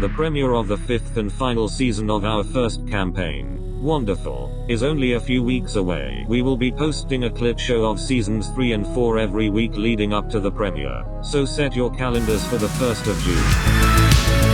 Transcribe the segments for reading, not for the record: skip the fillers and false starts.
The premiere of the 5th and final season of our first campaign, Wanderful, is only a few weeks away. We will be posting a clip show of seasons 3 and 4 every week leading up to the premiere, so set your calendars for the 1st of June.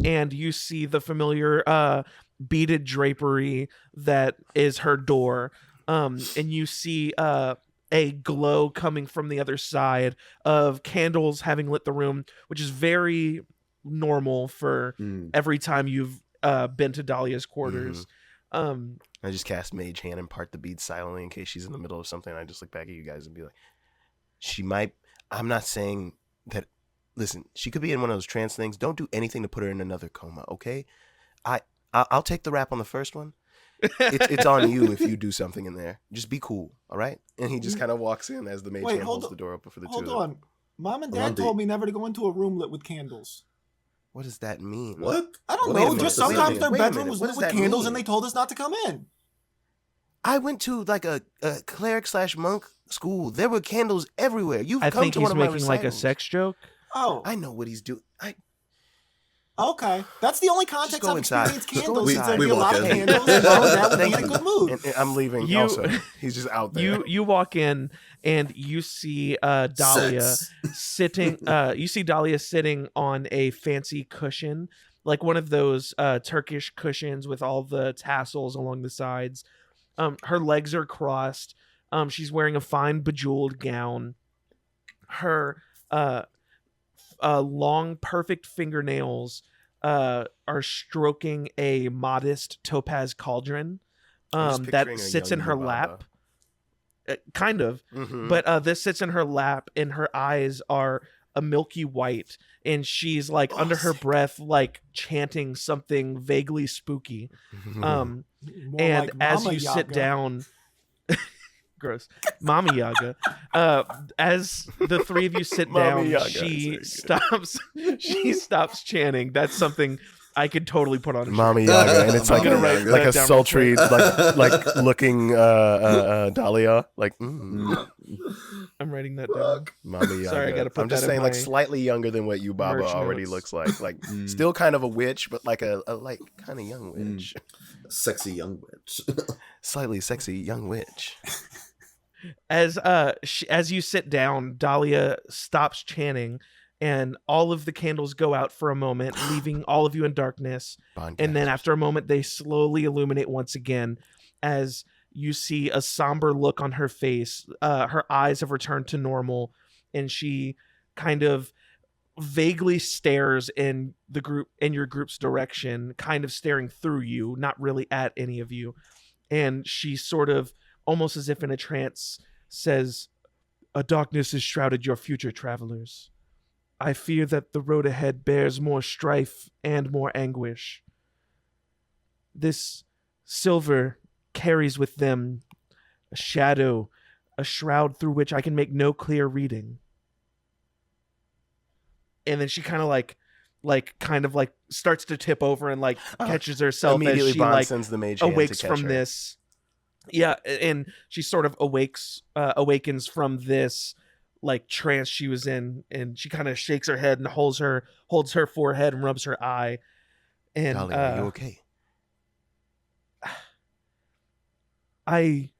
And you see the familiar beaded drapery that is her door. And you see a glow coming from the other side of candles having lit the room, which is very normal for every time you've been to Dahlia's quarters. I just cast Mage Hand and part the beads silently in case she's in the middle of something. I just look back at you guys and be like, she might, I'm not saying that. Listen, she could be in one of those trance things. Don't do anything to put her in another coma, okay? I'll take the rap on the first one. It's on you if you do something in there. Just be cool, all right? And he just kind of walks in as the mage hand holds the door open for the two of them. Hold on. Mom and Dad told me never to go into a room lit with candles. What does that mean? What? I don't know. Just sometimes their bedroom was lit with candles and they told us not to come in. I went to like a cleric/monk school. There were candles everywhere. You've I come think to he's one of my making like a recitals. sex joke. Oh, I know what he's doing. okay. That's the only context go I've inside. experienced Just go candles. inside. There'd We be a lot walk of in. candles. And Mom and Dad would be in a good mood. And I'm leaving You- also. He's just out there. You walk in and you see Dahlia Sex. sitting. You see Dahlia sitting on a fancy cushion, like one of those Turkish cushions with all the tassels along the sides. Her legs are crossed. She's wearing a fine bejeweled gown. Her long, perfect fingernails are stroking a modest topaz cauldron I'm just that picturing a sits young in her Yubaba. lap. Kind of. Mhm. But this sits in her lap and her eyes are a milky white, and she's like under her breath like chanting something vaguely spooky. More And like as Mama you sit Yaga. down, gross, Mama Yaga, as the three of you sit Mama down, Yaga she is very stops stops chanting. That's something I could totally put on a shirt. Mama Yaga, and it's like Mama a, Yaga. like a Down real sultry, quick. like looking Dahlia, like I'm writing that down. Mama Yaga. Sorry, I gotta put I'm just that in saying, like my slightly younger than what Yubaba merch already notes. looks like still kind of a witch, but like a like kind of young witch, Sexy young witch. slightly sexy young witch. As you sit down, Dahlia stops chanting, and all of the candles go out for a moment, leaving all of you in darkness. And then after a moment, they slowly illuminate once again as you see a somber look on her face. Her eyes have returned to normal, and she kind of vaguely stares in your group's direction, kind of staring through you, not really at any of you. And she sort of, almost as if in a trance, says, "A darkness has shrouded your future, travelers. I fear that the road ahead bears more strife and more anguish. This silver carries with them a shadow, a shroud through which I can make no clear reading." And then she kind of starts to tip over and catches herself Immediately, as she Bond sends the mage hand to awakes catch from her. this. Yeah, and she sort of awakens from this trance she was in, and she kind of shakes her head and holds her forehead and rubs her eye. And Dahlia, are you okay? I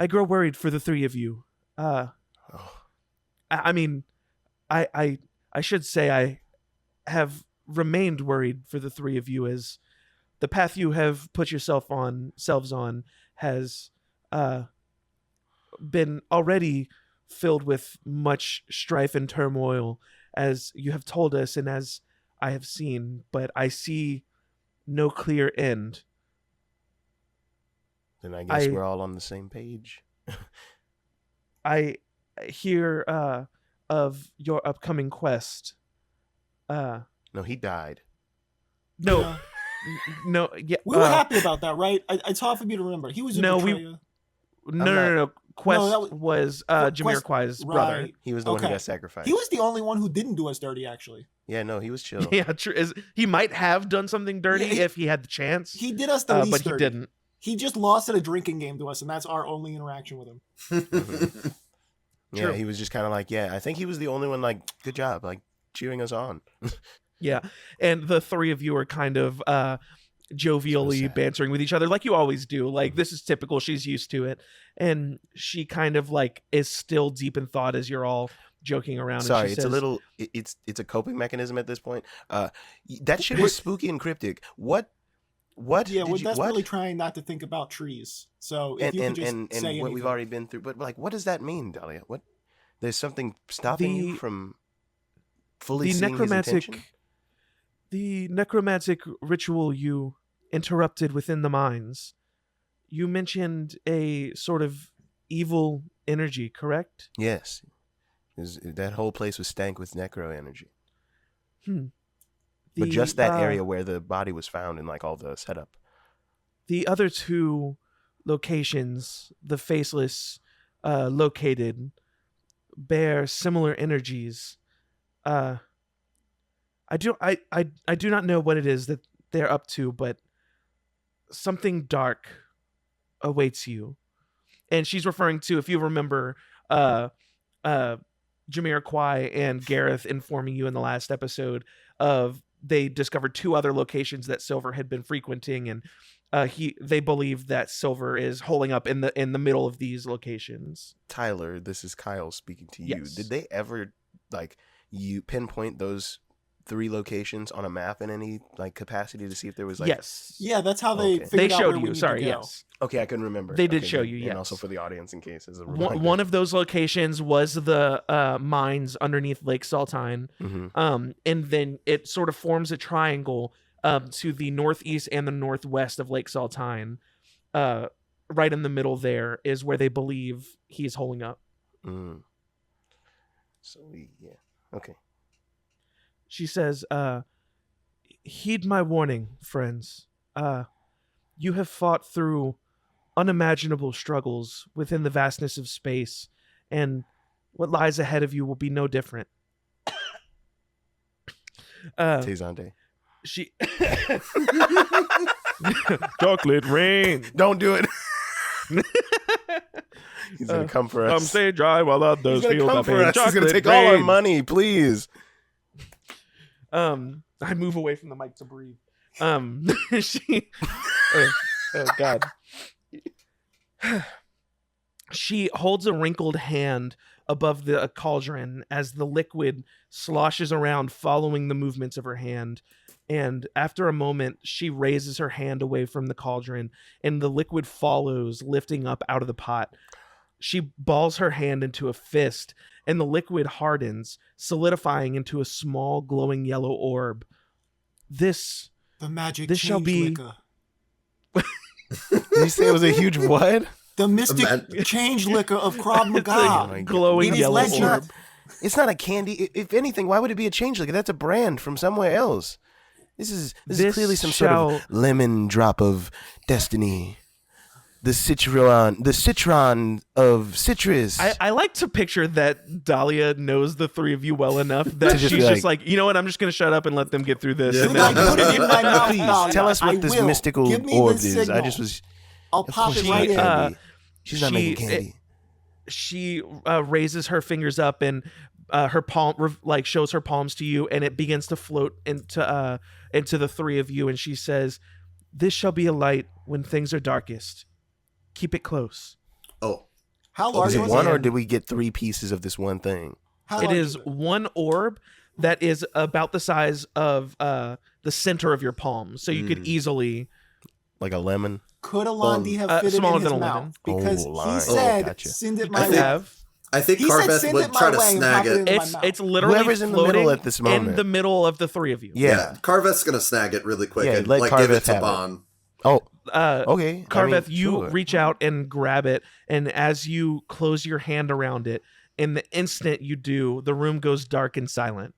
grow worried for the three of you. I mean, I should say I have remained worried for the three of you, as the path you have put yourselves on has been already filled with much strife and turmoil, as you have told us, and as I have seen, but I see no clear end. Then I guess we're all on the same page. I hear of your upcoming quest. No, he died. No, Yeah. no, yeah. We were happy about that, right? It's hard for me to remember. He was in Betrayal. No. Quest No, that was Jamiroquai's brother. Right. He was the one who Okay. got sacrificed. He was the only one who didn't do us dirty, actually. Yeah, no, he was chill. Yeah, true. He might have done something dirty if he had the chance. He did us the least but dirty. he didn't. He just lost at a drinking game to us, and that's our only interaction with him. Mhm. Yeah, True. he was just kind of like, I think he was the only one like, good job, like cheering us on. Yeah, and the three of you are kind of jovially sad. bantering with each other like you always do. Like, this is typical. She's used to it, and she kind of like is still deep in thought as you're all joking around. Sorry, and she it's says, a little, it's a coping mechanism at this point. That shit was spooky and cryptic. What? Yeah, we're did you, desperately what? trying not to think about trees. So if And you and could just and, say and what anything. we've already been through, but like, what does that mean, Dahlia? What? There's something stopping you from fully seeing his intention? The necromantic ritual you interrupted within the mines. You mentioned a sort of evil energy, correct? Yes. That whole place was stank with necro energy. But just that area where the body was found and like all the setup. The other two locations, the Faceless located, bear similar energies. I do not know what it is that they're up to, but something dark awaits you. And she's referring to, if you remember, Jamiroquai and Gareth informing you in the last episode of they discovered two other locations that Silver had been frequenting, and they believe that Silver is holding up in the middle of these locations. Tyler, this is Kyle speaking to you. Yes. Did they ever like you pinpoint those 3 locations on a map in any like capacity to see if there was like Yes. Yeah, that's how they Okay. figured They out showed where we you. need Sorry. to go. Yes. Okay, I couldn't remember. They did Okay, show good. you, And yes. also for the audience in case as a reminder. One of those locations was the mines underneath Lake Saltine. Mhm. And then it sort of forms a triangle to the northeast and the northwest of Lake Saltine. Right in the middle there is where they believe he's holding up. Mm. So okay. She says, heed my warning, friends. You have fought through unimaginable struggles within the vastness of space, and what lies ahead of you will be no different. Tezante. She chocolate rain. Don't do it. He's gonna come for us. Come stay dry while others He's gonna feel come the for pain. us. He's gonna Chocolate take all our rain. money, please. I move away from the mic to breathe. She oh god. She holds a wrinkled hand above the cauldron as the liquid sloshes around following the movements of her hand. And after a moment, she raises her hand away from the cauldron and the liquid follows, lifting up out of the pot. She balls her hand into a fist and the liquid hardens, solidifying into a small glowing yellow orb. The magic This shall be- liquor. Did you say it was a huge what? The mystic change liquor of Krav It's Maga. a glowing It is yellow legend. orb. It's not a candy. If anything, why would it be a change liquor? That's a brand from somewhere else. This is clearly some sort of lemon drop of destiny. The citron of citrus. I like to picture that Dahlia knows the three of you well enough that To just she's be just like, you know what, I'm just going to shut up and let them get through this. Yeah. And Like, then- put it in my mouth, Please Dahlia. tell us what I this will. mystical Give me orb the is. I signal. just was. I'll Of pop course it she's right not in. candy. She's not making she- candy. she raises her fingers up and her palm shows her palms to you, and it begins to float into the three of you, and she says, "This shall be a light when things are darkest. Keep it close." Oh, How Oh, large Is it was one, it? or did we get 3 pieces of this one thing? How It large is one orb that is about the size of the center of your palm, so you could easily. Like a lemon? Could Alandi have fitted smaller in his than a mouth? lemon. Because Oh, he line. said, Gotcha. "Send it You my could way." have. I think He said Carveth send would it my try to way and snag pop it it. in my mouth. It's literally Whoever's in the middle floating at this moment. in the middle of the three of you. Yeah. Carveth's gonna snag it really quick Yeah, and let like give it Carveth to have it. Bon. Oh, okay. Carveth, you sure. reach out and grab it, and as you close your hand around it, in the instant you do, the room goes dark and silent.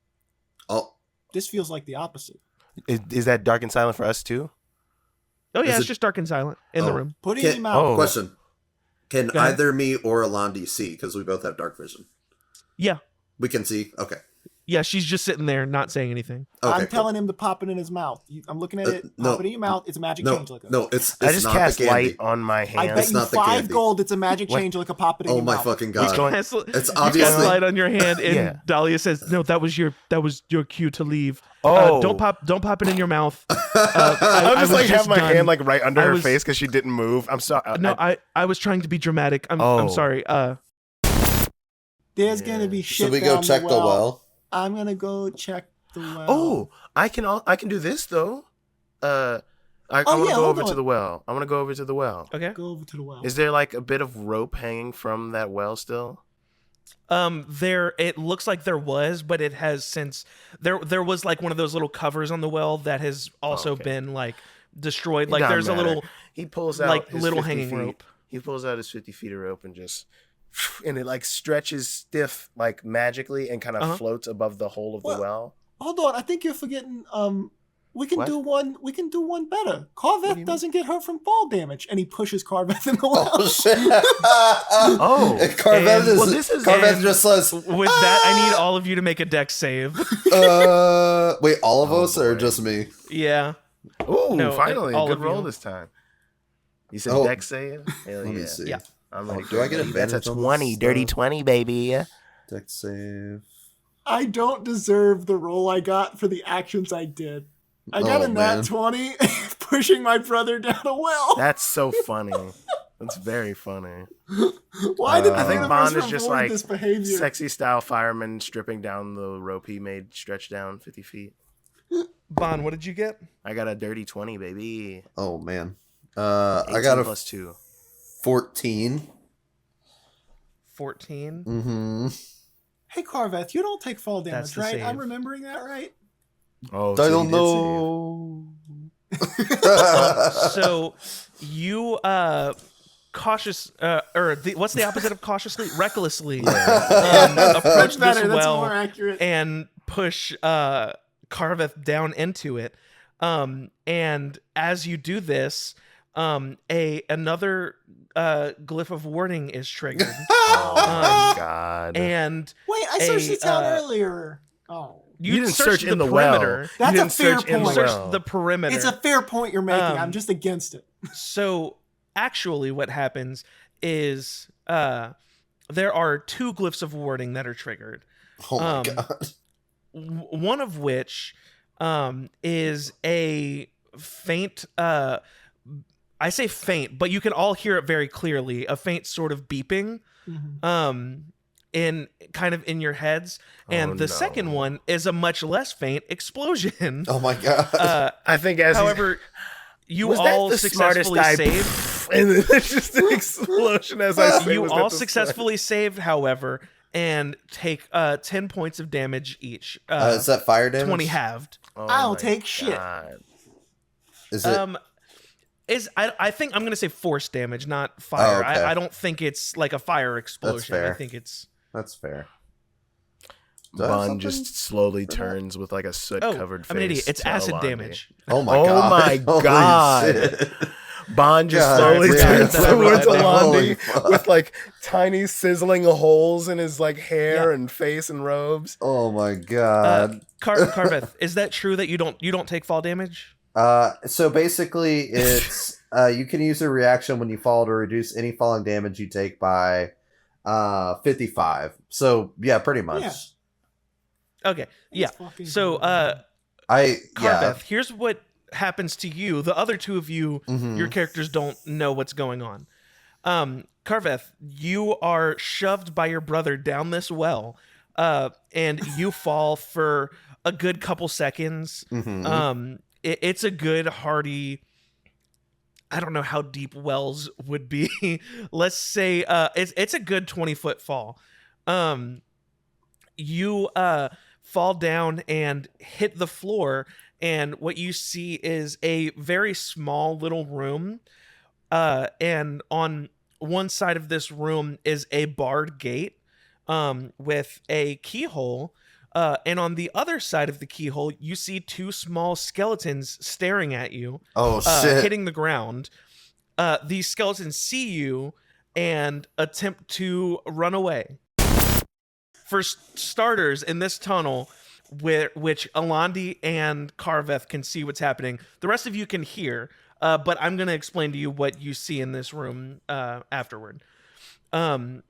Oh, This feels like the opposite. Is that dark and silent for us too? Oh yeah, Is it's it- just dark and silent in the Oh. room. Put it in your mouth. Oh. question. Can Go ahead. either me or Alandi see? Because we both have dark vision. Yeah, We can see. Okay. yeah, she's just sitting there, not saying anything. Okay. I'm cool. telling him to pop it in his mouth. I'm looking at it. no. Pop it in your mouth. It's a magic No, change liquor. no, it's I just not cast the candy. light on my I hand. bet It's you not the 5 candy. gold. It's a magic What? change liquor. Pop it in Oh your my mouth. fucking What's god! going- It's It's got obviously light on your hand, and Yeah. Dahlia says, "No, that was your cue to leave. Oh. Don't pop it in your mouth." I'm I just was like have just my done. hand like right under I her was- face because she didn't move. I'm sorry. No, I was trying to be dramatic. I'm Oh. sorry. There's gonna be shit. Should we go down check the the well. well? I'm gonna go check the well. Oh, I can do this though. I want to yeah, go hold over to on. the well. I want to go over to the well. Okay. Go over to the well. Is there like a bit of rope hanging from that well still? There it looks like there was, but it has since there was like one of those little covers on the well that has also Okay. been like destroyed. It Like doesn't there's a matter. little He pulls out like his little 50 hanging feet. rope. He pulls out his 50 feet of rope and just and it like stretches stiff like magically and kind of Uh-huh. floats above the hole of What? the well. Hold on. I think you're forgetting. We can What? do one. We can do one better. do Carveth you doesn't get hurt from fall damage, and he pushes Carveth in the well. Oh shit! Oh. Carveth And- well, this is- Carveth and- just says, With that, I need all of you to make a dex save. wait, all of Oh, us or boy. just me? Yeah. Ooh, No, finally, all good of roll you. this time. You said Oh. dex save? Hell Let me yeah. see. Yeah. I'm Oh, like, do I get that's a advantage on this 20, dirty stuff? 20, baby. Dex save. I don't deserve the roll I got for the actions I did. I got Oh, a nat man. 20 pushing my brother down a well. That's so funny. That's very funny. Why did the I think universe Bond is just reward like this behavior? sexy style fireman stripping down the rope he made stretch down 50 feet. Bon, what did you get? I got a dirty 20, baby. Oh man. 18 I got a plus 2. 14. 14. Mm-hmm. Hey, Carveth, you don't take fall That's damage, the right? save. I'm remembering that right? Oh, I so don't he did know. So you cautious what's the opposite of cautiously? Recklessly approach That's this better. That's well more accurate. and push Carveth down into it. And as you do this, another glyph of warning is triggered. Oh my god. And Wait, I searched the town uh, earlier. Oh. You didn't searched search in the well. perimeter. That's you a didn't fair search in You the point. searched well. the perimeter. It's a fair point you're making. I'm Um, just against it. So actually what happens is there are 2 glyphs of warding that are triggered. Oh my Um, god. One of which is a faint I say faint, but you can all hear it very clearly, a faint sort of beeping in kind of in your heads. And Oh, the no. second one is a much less faint explosion. Oh my god. I think as However, you was that all the smartest successfully guy? saved. And then there's just an explosion as I say. You was that all the successfully saved, however, and take 10 points of damage each. Is that fire damage? 20 halved. Oh I'll my take shit. God. Is it? I think I'm gonna say force damage, not fire. Oh, okay. I don't think it's like a fire explosion. I fair. think it's That's fair. Do I have Bun something? just slowly turns with like a soot-covered face. I'm an idiot. It's to acid Alandi. damage. Oh my Oh god. my Holy God. shit. Bond just God slowly damn. turns That I towards realized. Holy Alandi fuck. with like tiny sizzling holes in his like hair Yeah. and face and robes. Oh my god. Carveth, is that true that you don't take fall damage? So basically, it's you can use a reaction when you fall to reduce any falling damage you take by 55. So yeah, pretty much. Yeah. Okay, yeah. It's fucking So good. Carveth, here's what happens to you. The other 2 of you, Mhm. your characters don't know what's going on. Carveth, you are shoved by your brother down this well, and you fall for a good couple seconds. Mhm. It's a good hearty. I don't know how deep wells would be. Let's say it's a good 20-foot fall. You fall down and hit the floor, and what you see is a very small little room. And on one side of this room is a barred gate with a keyhole. And on the other side of the keyhole, you see two small skeletons staring at you. Oh, shit. Hitting the ground. These skeletons see you and attempt to run away. For starters, in this tunnel, which Alandi and Carveth can see what's happening, the rest of you can hear, but I'm going to explain to you what you see in this room afterward. Up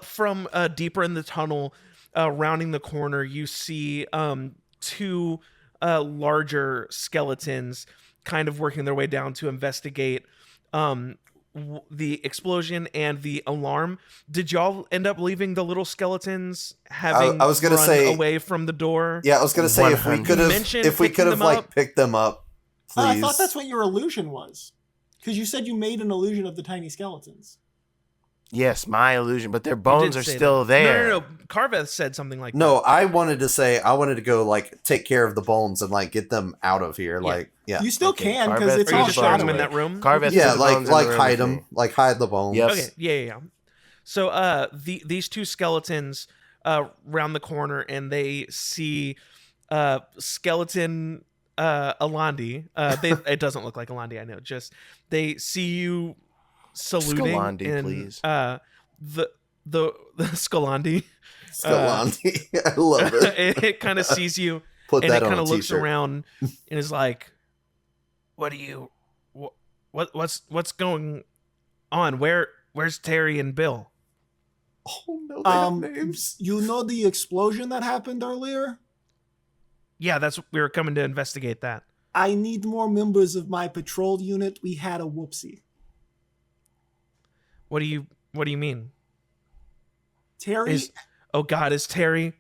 from deeper in the tunnel, rounding the corner, you see two larger skeletons kind of working their way down to investigate the explosion and the alarm. Did y'all end up leaving the little skeletons having I was gonna run say, away from the door? Yeah, I was gonna say if we could have like picked them up, please. I thought that's what your illusion was, because you said you made an illusion of the tiny skeletons. Yes, my illusion, but their bones are still that. there. No. Carveth said something like no, that. I wanted to go like take care of the bones and like get them out of here. Yeah. Like, yeah, You still can because Carveth, it's Are you all just throwing them shadowy. in that room? Carveth, yeah, put the bones in the like room hide with them, me. like hide the bones. Yes. Okay, yeah. So these two skeletons round the corner, and they see skeleton Alandi. It doesn't look like Alandi, I know. Just they see you saluting. Scalandi, and, please. The Scalandi. Scalandi. I love it. It kind of sees you. Put and that it on kind a of looks t-shirt. around and is like, what's going on? Where's Terry and Bill? Oh no, they have names. You know the explosion that happened earlier? Yeah, we were coming to investigate that. I need more members of my patrol unit. We had a whoopsie. What do you mean? Terry? Oh God, is Terry?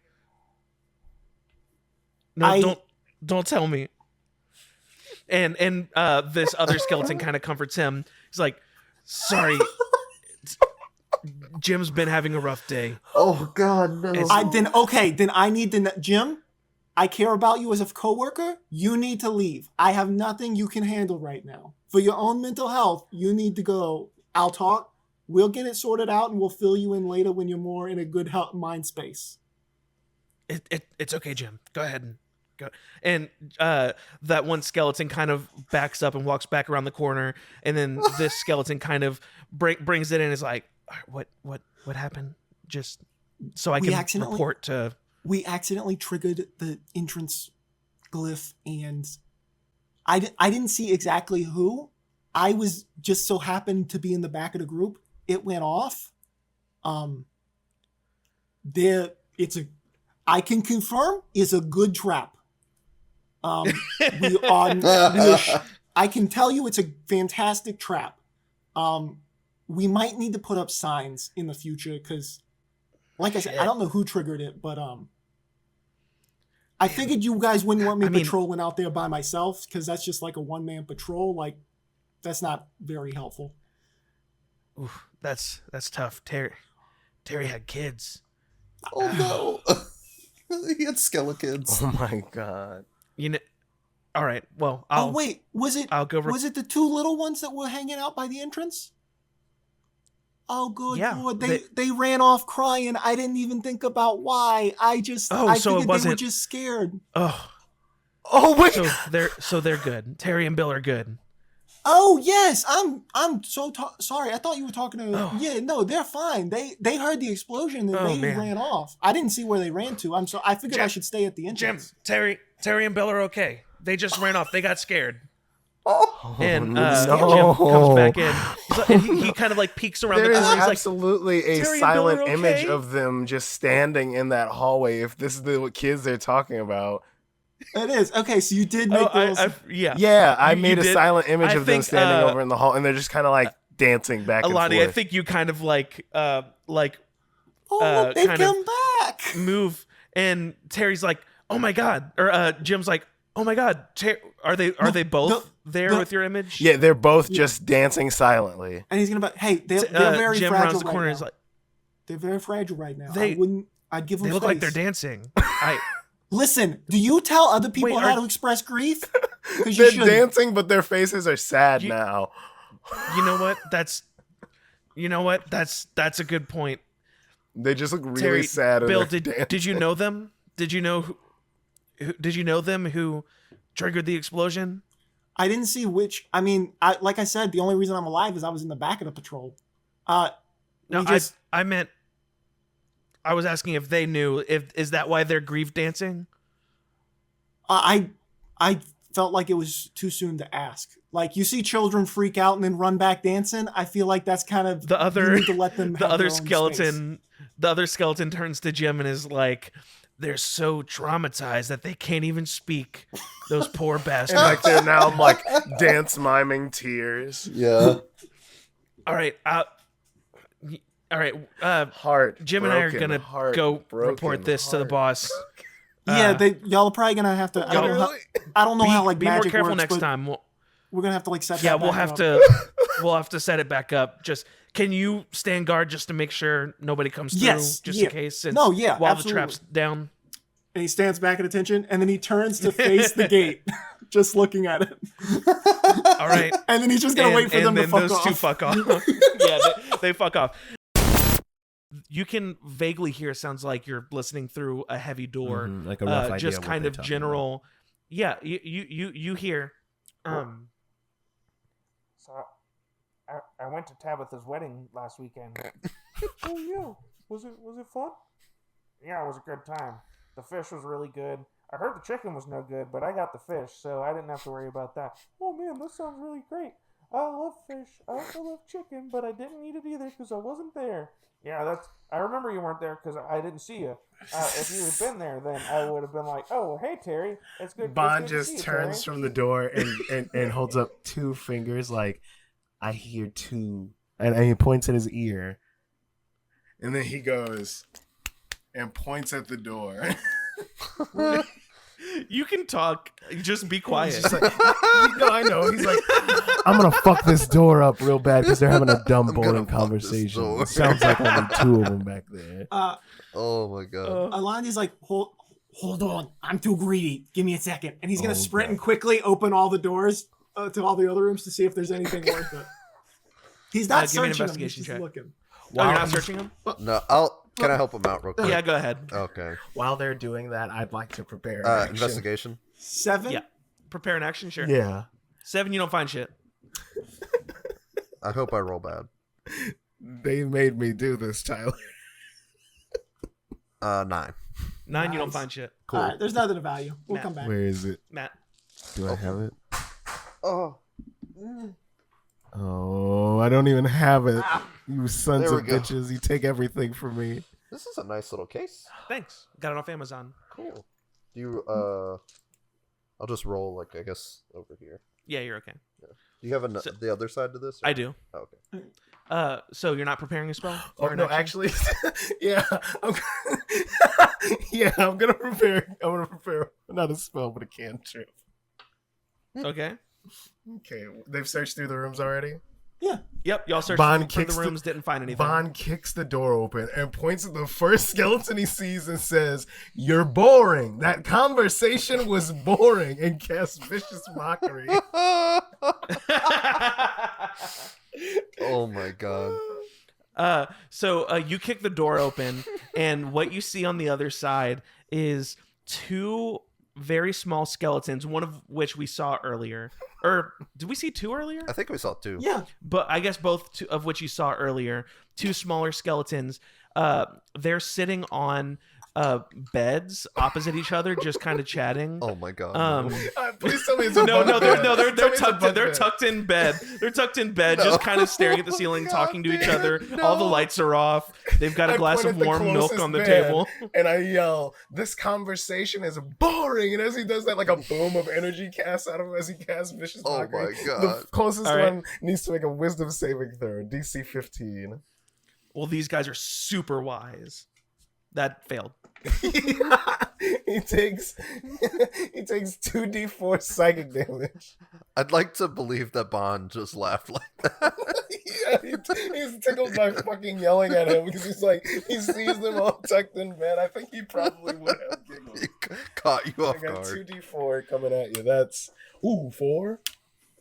No, don't tell me. And this other skeleton kind of comforts him. He's like, sorry, Jim's been having a rough day. Oh God, no. Then I need to Jim, I care about you as a coworker. You need to leave. I have nothing you can handle right now. For your own mental health, you need to go. I'll talk. We'll get it sorted out, and we'll fill you in later when you're more in a good mind space. It's okay, Jim. Go ahead and go. And that one skeleton kind of backs up and walks back around the corner, and then this skeleton kind of brings it in and is like, what happened? Just so I can report to... We accidentally triggered the entrance glyph, and I didn't see exactly who. I was just so happened to be in the back of the group. It went off. I can confirm is a good trap. I can tell you it's a fantastic trap. We might need to put up signs in the future because, like I said, I don't know who triggered it, but I figured you guys wouldn't want me patrolling out there by myself because that's just like a one-man patrol. Like, that's not very helpful. Oof, that's tough. Terry had kids. Oh no. He had skeletons. Oh my God. All right. Well, was it the two little ones that were hanging out by the entrance? Oh, good Lord. They ran off crying. I didn't even think about why. I figured they were just scared. Oh wait. So they're good. Terry and Bill are good. Oh yes, I'm so sorry. I thought you were talking to. Yeah, no, they're fine. They heard the explosion and they ran off. I didn't see where they ran to. I figured I should stay at the entrance. Jim, Terry and Bill are okay. They just ran off. They got scared. And no. Jim comes back in. And he kind of like peeks around There the is corner. He's absolutely like, a silent image of them just standing in that hallway. If this is the kids they're talking about. It is. Okay, so you did make those. Yeah, I made a silent image of them standing over in the hall, and they're just kind of like dancing back and forth. I think you kind of they come back. Move, and Terry's like, "Oh my God," or Jim's like, "Oh my God, are they both there with your image?" Yeah, they're both just dancing silently. And he's gonna be, hey, they're very Jim fragile rounds the corner. right And is now. like, They're very fragile right now. They- I'd give them They look space. like they're dancing. Listen, do you tell other people Wait, how are- to express grief? Because They're you should. dancing, but their faces are sad You- now. You know what? That's a good point. They just look really Terry, sad. and Bill, they're did you know them? Did you know did you know them who triggered the explosion? I didn't see which. I mean, like I said, the only reason I'm alive is I was in the back of the patrol. No, we just, I meant I was asking if they knew. Is that why they're grief dancing? I felt like it was too soon to ask. Like, you see children freak out and then run back dancing. I feel like that's kind of The other- you need to let them The have other their own skeleton, the other skeleton turns to Jim and is like, "They're so traumatized that they can't even speak. Those poor bastards." And like they're now like dance miming tears. Yeah. All right, Heart. Jim and I are broken, gonna heart go broken, report this to the heart. boss. Yeah, y'all are probably gonna have to. I don't know how, I don't know how like Be more magic careful works, next but time. we're gonna have to like set. Yeah, that we'll back have up. to. We'll have to set it back up. Just can you stand guard just to make sure nobody comes through, Yes, just yeah. in case. Since No, yeah, while absolutely. the trap's down. And he stands back at attention, and then he turns to face the gate, just looking at it. All right. And then he's just gonna wait for them to then fuck those off. two fuck off. Yeah, they fuck off. You can vaguely hear. Sounds like you're listening through a heavy door. Like a rough idea just of what kind they're of talking general. Yeah, you hear. So I went to Tabitha's wedding last weekend. Oh yeah, was it fun? Yeah, it was a good time. The fish was really good. I heard the chicken was no good, but I got the fish, so I didn't have to worry about that. Oh man, that sounds really great. I love fish. I also love chicken, but I didn't eat it either because I wasn't there. Yeah, I remember you weren't there because I didn't see you. If you had been there, then I would have been like, "Oh, hey Terry, it's good." Bond it's good to just see you, turns Terry." from the door and holds up two fingers like, I hear two. And he points at his ear. And then he goes and points at the door. You can talk. Just be quiet. He's just like, no, I know. He's like, I'm going to fuck this door up real bad because they're having a dumb, boring conversation. door. It sounds like only two of them back there. Oh my god. Alani's like, hold on, I'm too greedy. Give me a second. And he's gonna Oh, sprint God. and quickly open all the doors to all the other rooms to see if there's anything worth it. He's not give me an searching them, he's investigation just check. looking. Oh, you're not searching him? No, can I help him out real quick? Yeah, go ahead. Okay. While they're doing that, I'd like to prepare an action. Investigation. 7? Yeah. Prepare an action, sure. Yeah. 7, you don't find shit. I hope I roll bad. They made me do this, Tyler. 9. 9, you don't Nice. find shit. Cool. All right, there's nothing of value. We'll Matt. come back. Where is it? Matt. Do I have it? Oh. Oh, I don't even have it. You sons There we of go. bitches. You take everything from me. This is a nice little case. Thanks. Got it off Amazon. Cool. Do you I'll just roll like I guess over here. Yeah, you're okay. Do you have So- the other side to this? I do. Oh, okay. So you're not preparing a spell? Oh Or an no, action? actually, yeah, I'm gonna prepare. Not a spell, but a cantrip. Okay. Okay, they've searched through the rooms already. Yep, y'all searched Bond for kicks the the- rooms, didn't find anything. Bond kicks the door open and points at the first skeleton he sees and says, "You're boring. That conversation was boring," and casts vicious mockery. Oh my god. So you kick the door open, and what you see on the other side is 2 very small skeletons, one of which we saw earlier. Or did we see 2 earlier? I think we saw 2. Yeah. But I guess both of which you saw earlier. 2 smaller skeletons. They're sitting on beds opposite each other, just kind of chatting. Oh my god. Please tell me it's a No, bugbear. they're Tell me it's a tucked in, they're bugbear. tucked in bed. They're tucked in bed, just kind of staring at the ceiling, God talking to each damn other. it, All the no. lights are off. They've got a I glass point of at the warm milk closest on the bed, table. and I yell, "This conversation is boring!" And as he does that, like a boom of energy casts out of him as he casts vicious Oh mockery. my God. The closest All right. one needs to make a wisdom saving throw, DC 15. Well, these guys are super wise. That failed. He takes 2d4 psychic damage. I'd like to believe that Bond just laughed like that. He's tickled by fucking yelling at him because he's like, he sees them all tucked in bed. I think he probably would have giggled. He caught you I off got guard. 2d4 coming at you. That's 4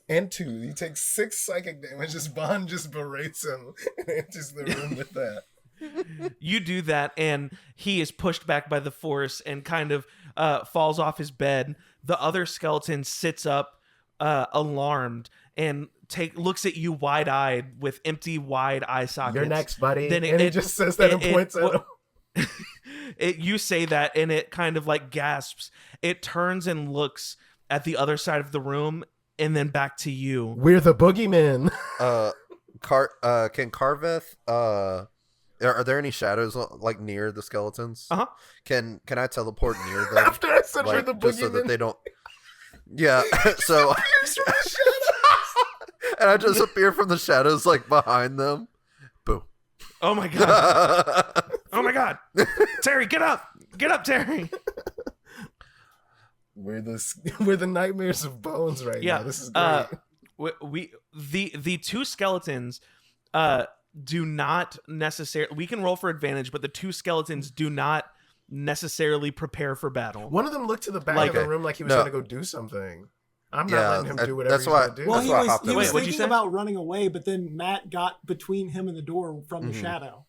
and 2. He takes 6 psychic damage as Bond just berates him and enters the room with that. You do that, and he is pushed back by the force and kind of falls off his bed. The other skeleton sits up, alarmed, and looks at you wide-eyed with empty, wide eye sockets. You're next, buddy. Then and he just says that and points at him. You say that, and it kind of like gasps. It turns and looks at the other side of the room, and then back to you. We're the boogeymen. Can Carveth, are there any shadows like near the skeletons? Uh-huh. Can I teleport near them? After I said we're the just so that boogeymen. they don't. Yeah. So. And I just appear from the shadows like behind them. Boom. Oh my god. Oh my god. Terry, get up. Get up, Terry. We're the nightmares of bones right now. This is great. The two skeletons do not necessarily, we can roll for advantage, but the two skeletons do not necessarily prepare for battle. One of them looked to the back of the room like he was trying to go do something. I'm not letting him do whatever he's going to do. Well, That's he was what'd you thinking say? about running away, but then Matt got between him and the door from the shadow.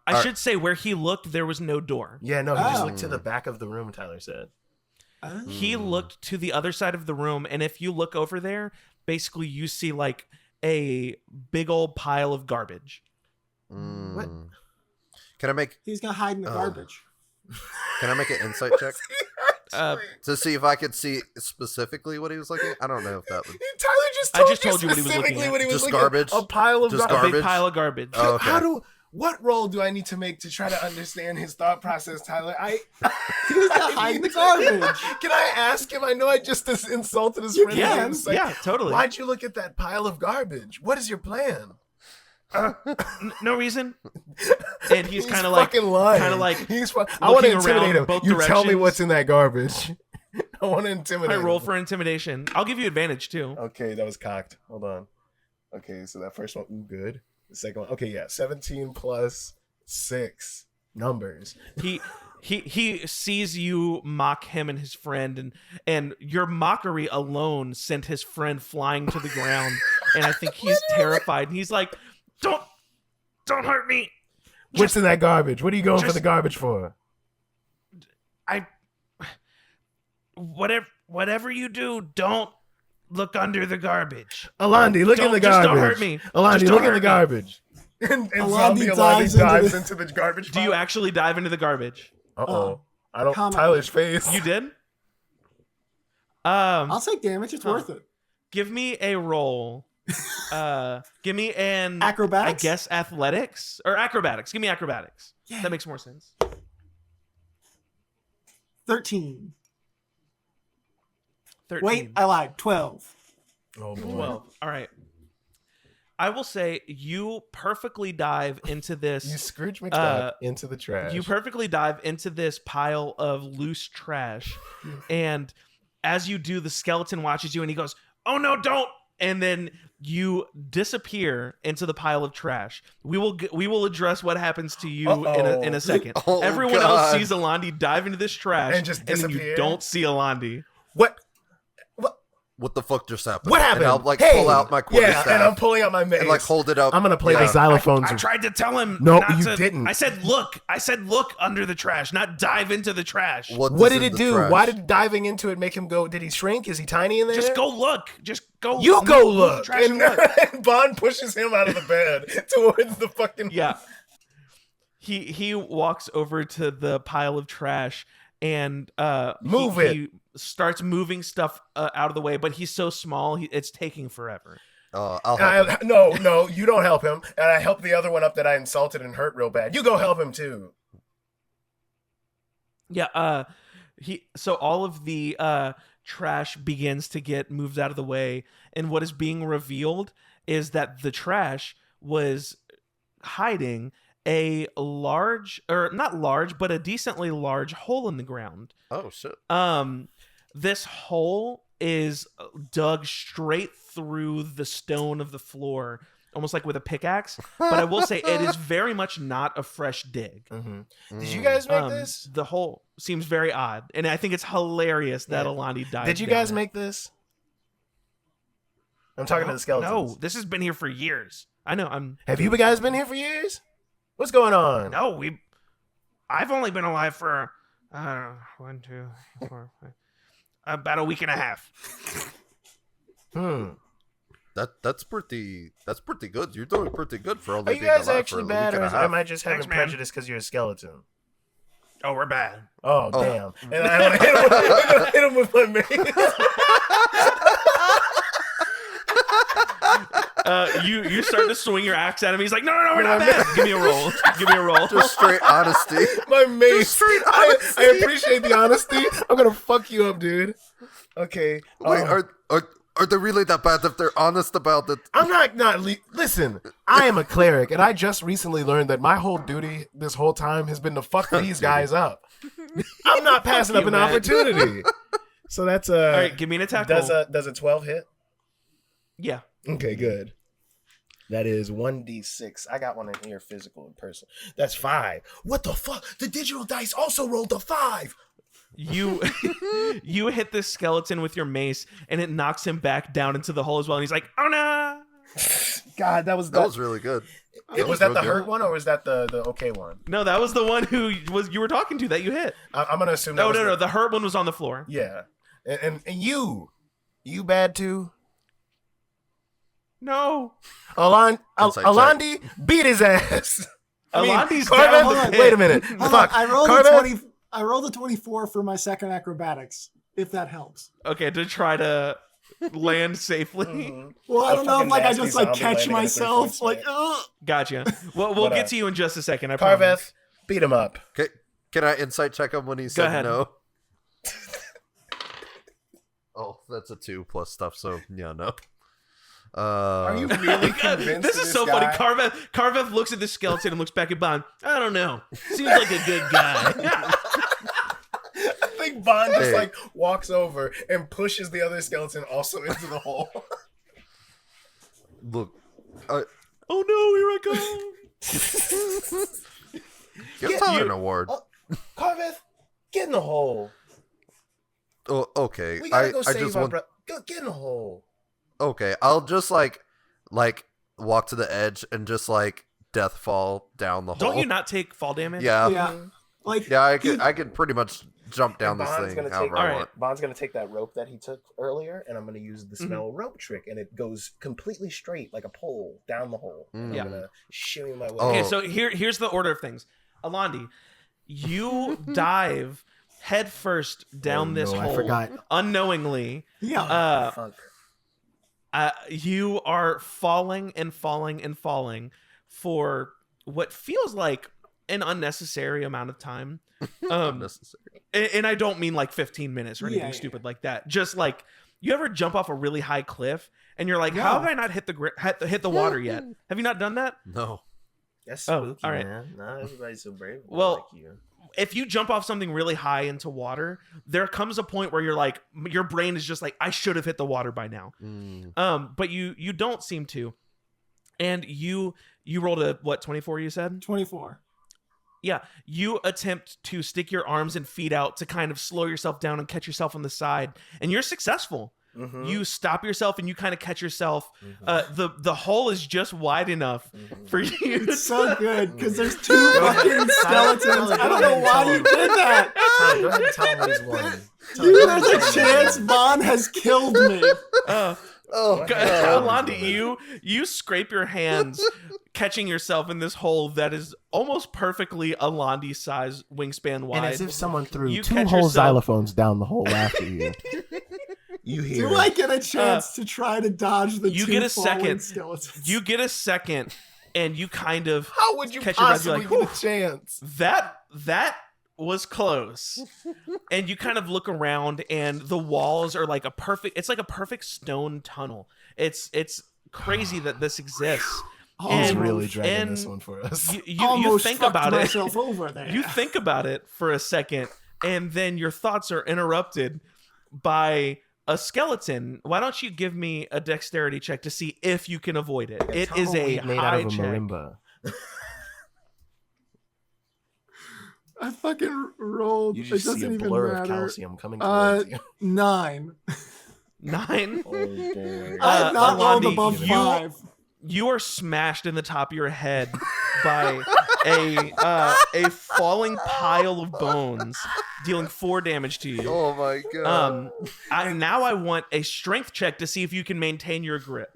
I should say where he looked, there was no door. Yeah, no, he just looked to the back of the room, Tyler said. He looked to the other side of the room, and if you look over there, basically you see like a big old pile of garbage. What? Can I make? He's gonna hide in the garbage. Can I make an insight check to see if I could see specifically what he was looking at? I don't know if that would. Tyler just told you what he was looking at. Just garbage? A pile of Just A garbage. big pile of garbage. Oh, okay. What role do I need to make to try to understand his thought process, Tyler? He's gonna hide in the garbage. Can I ask him? I know I just insulted his friend. Yeah, It's like, yeah, totally. Why'd you look at that pile of garbage? What is your plan? No reason. And he's kind of fucking lying. I want to intimidate him. both You tell me directions. what's in that garbage. I want to intimidate I roll him. for intimidation. I'll give you advantage too. Okay, that was cocked. Hold on. Okay, so that first one, good. The second one, okay, yeah, 17 plus 6 numbers. He sees you mock him and his friend, and your mockery alone sent his friend flying to the ground. And I think he's terrified. And he's like, "Don't hurt me." What's in that garbage? What are you going for the garbage for? Whatever you do, don't look under the garbage. Alandi, look in the Just garbage. don't hurt me. Alandi, Just don't look in hurt the me. garbage. And Alandi Alandi dives into the garbage. Do you actually dive into the garbage? Uh-oh. I don't. Comment. Tyler's face. You did? I'll take damage. It's worth it. Give me a roll. Give me an Acrobatics? I guess athletics or acrobatics. Give me acrobatics. Yeah. That makes more sense. 13. 13. Wait, I lied. 12. Oh boy. 12. All right. I will say you perfectly dive into this. You Scrooge McDuck into the trash. You perfectly dive into this pile of loose trash, and as you do, the skeleton watches you, and he goes, "Oh no, don't!" And then you disappear into the pile of trash. We will address what happens to you in a second. Oh, Everyone God. else sees Alandi dive into this trash, And just then you disappear? don't see Alandi. What the fuck just happened? What happened? And I'll like Hey! pull out my quarterstaff and I'm pulling out my mace. and like hold it up. I'm gonna play Yeah. the xylophones. I tried to tell him. No, not you to- didn't. I said, look under the trash, not dive into the trash. What is did in it the do? trash? Why did diving into it make him go? Did he shrink? Is he tiny in there? Just go look. Just go. You move go the look. trash and look. And Bond pushes him out of the bed towards the fucking. Yeah. He walks over to the pile of trash and Move he starts moving stuff out of the way, but he's so small, it's taking forever. I'll help him. No, you don't help him. And I help the other one up that I insulted and hurt real bad. You go help him too. Yeah, so all of the trash begins to get moved out of the way, and what is being revealed is that the trash was hiding a large, or not large, but a decently large hole in the ground. Oh shit. This hole is dug straight through the stone of the floor, almost like with a pickaxe. But I will say it is very much not a fresh dig. Did you guys make this? The hole seems very odd, and I think it's hilarious that Alandi died. Did you guys make this? I'm talking to the skeletons. No, this has been here for years. I know. Have you guys been here for years? What's going on? No, I've only been alive for 1, 2, 3, 4, 5, about a week and a half. That's pretty good. You're doing pretty good for only Are you being guys alive actually for a bad, week or and a half. am I just having Thanks, man. prejudice because you're a skeleton? Oh, we're bad. Oh, damn. And I don't hit him with my mace. You start to swing your axe at him. He's like, no, we're not bad. Give me a roll. Give me a roll. Just straight honesty. My mace. Straight honesty. I appreciate the honesty. I'm gonna fuck you up, dude. Okay. Wait, are they really that bad if they're honest about it? I'm listen, I am a cleric, and I just recently learned that my whole duty this whole time has been to fuck these guys up. I'm not passing up an opportunity. So that's All right, give me an attack roll. Does a 12 hit? Yeah. Okay, good. That is 1d6. I got one in here, physical in person. That's 5. What the fuck? The digital dice also rolled a 5. You hit this skeleton with your mace, and it knocks him back down into the hole as well. And he's like, "Oh no!" God, that was really good. Was that the hurt one, or was that the okay one? No, that was the one who you were talking to that you hit. I'm gonna assume. No. The hurt one was on the floor. Yeah, and you bad too. No, Alandi beat his ass. Alandi's Carveth, down the pit. wait a minute. Hold Fuck. on, I rolled a 24 for my second acrobatics, if that helps. Okay, to try to land safely. Well, I don't know if I nasty just zombie catch landing against their myself foot like, sweat. ugh. Gotcha. Well, we'll get to you in just a second. I Carveth, promise. beat him up. Can I insight check him when he Go said ahead. no? Oh, that's a 2 plus stuff, so yeah, no. Are you really convinced? This is so funny. Carveth looks at the skeleton and looks back at Bond. I don't know. Seems like a good guy. I think Bond just walks over and pushes the other skeleton also into the hole. Look, Oh no, here I go. give Tyler an award. Carveth, get in the hole. Oh, okay. We gotta go I save just our want. brother. Get in the hole. Okay, I'll just like walk to the edge and just death fall down the hole. Don't you not take fall damage? Yeah. Yeah. Like, Yeah, I can pretty much jump down this Bond's thing gonna however take. I want. Bond's gonna take that rope that he took earlier, and I'm gonna use the smell rope trick, and it goes completely straight like a pole down the hole. And Yeah. I'm gonna shimmy my way. Oh. Okay, so here's the order of things. Alandi, you dive head first down this hole. I forgot. Unknowingly. yeah. Fuck. You are falling and falling and falling for what feels like an unnecessary amount of time. Unnecessary. And I don't mean 15 minutes or anything Yeah. stupid like that. Just you ever jump off a really high cliff and you're like, how have I not hit the water yet? Have you not done that? No. That's Oh, spooky, all right. man. Not everybody's so brave. Well, like you. If you jump off something really high into water, there comes a point where you're your brain is just I should have hit the water by now. But you don't seem to. And you rolled a 24 you said? 24. Yeah, you attempt to stick your arms and feet out to kind of slow yourself down and catch yourself on the side, and you're successful. Mm-hmm. You stop yourself and you kind of catch yourself. The hole is just wide enough for you. It's so good because there's two fucking skeletons. I don't know why you did that. Go ahead and tell him what he's won. There's a chance Bond has killed me. Alandi, you scrape your hands catching yourself in this hole that is almost perfectly Alandi size wingspan wide. And as if someone threw You two catch whole yourself- xylophones down the hole after you. You hear? Do I get a chance to try to dodge the you two get a falling second. skeletons? You get a second, and you kind of How would you catch your breath, you're possibly like, get a chance? that was close. And you kind of look around, and the walls are like a perfect stone tunnel. It's crazy that this exists. He's And- really dragging and this one for us. You Almost think fucked about it. myself over there. You think about it for a second, and then your thoughts are interrupted by a skeleton. Why don't you give me a dexterity check to see if you can avoid it? It is a made high out of a check. marimba. I fucking rolled. You It just see doesn't a even blur of matter. calcium coming towards you. 9. 9. Oh boy. I have not rolled Alandi, above you- 5. You are smashed in the top of your head by a falling pile of bones, dealing 4 damage to you. Oh my god. I want a strength check to see if you can maintain your grip,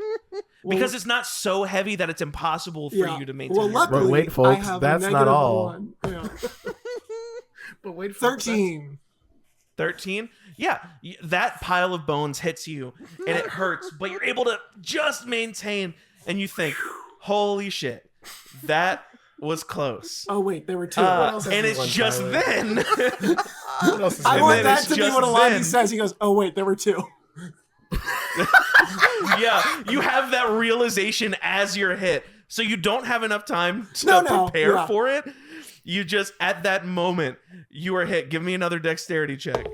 because it's not so heavy that it's impossible for you to maintain. Well, your grip. luckily, But wait, folks, I have that's a not all. -1. Yeah. But wait, 13. 13. Yeah, that pile of bones hits you and it hurts, but you're able to just maintain. And you think, holy shit, that was close. Oh wait, there were 2. And it's just then. I and want then that it's to be just what Alandi then. says. He goes, "Oh wait, there were 2." Yeah, you have that realization as you're hit, so you don't have enough time to prepare for it. You just, at that moment, you are hit. Give me another dexterity check.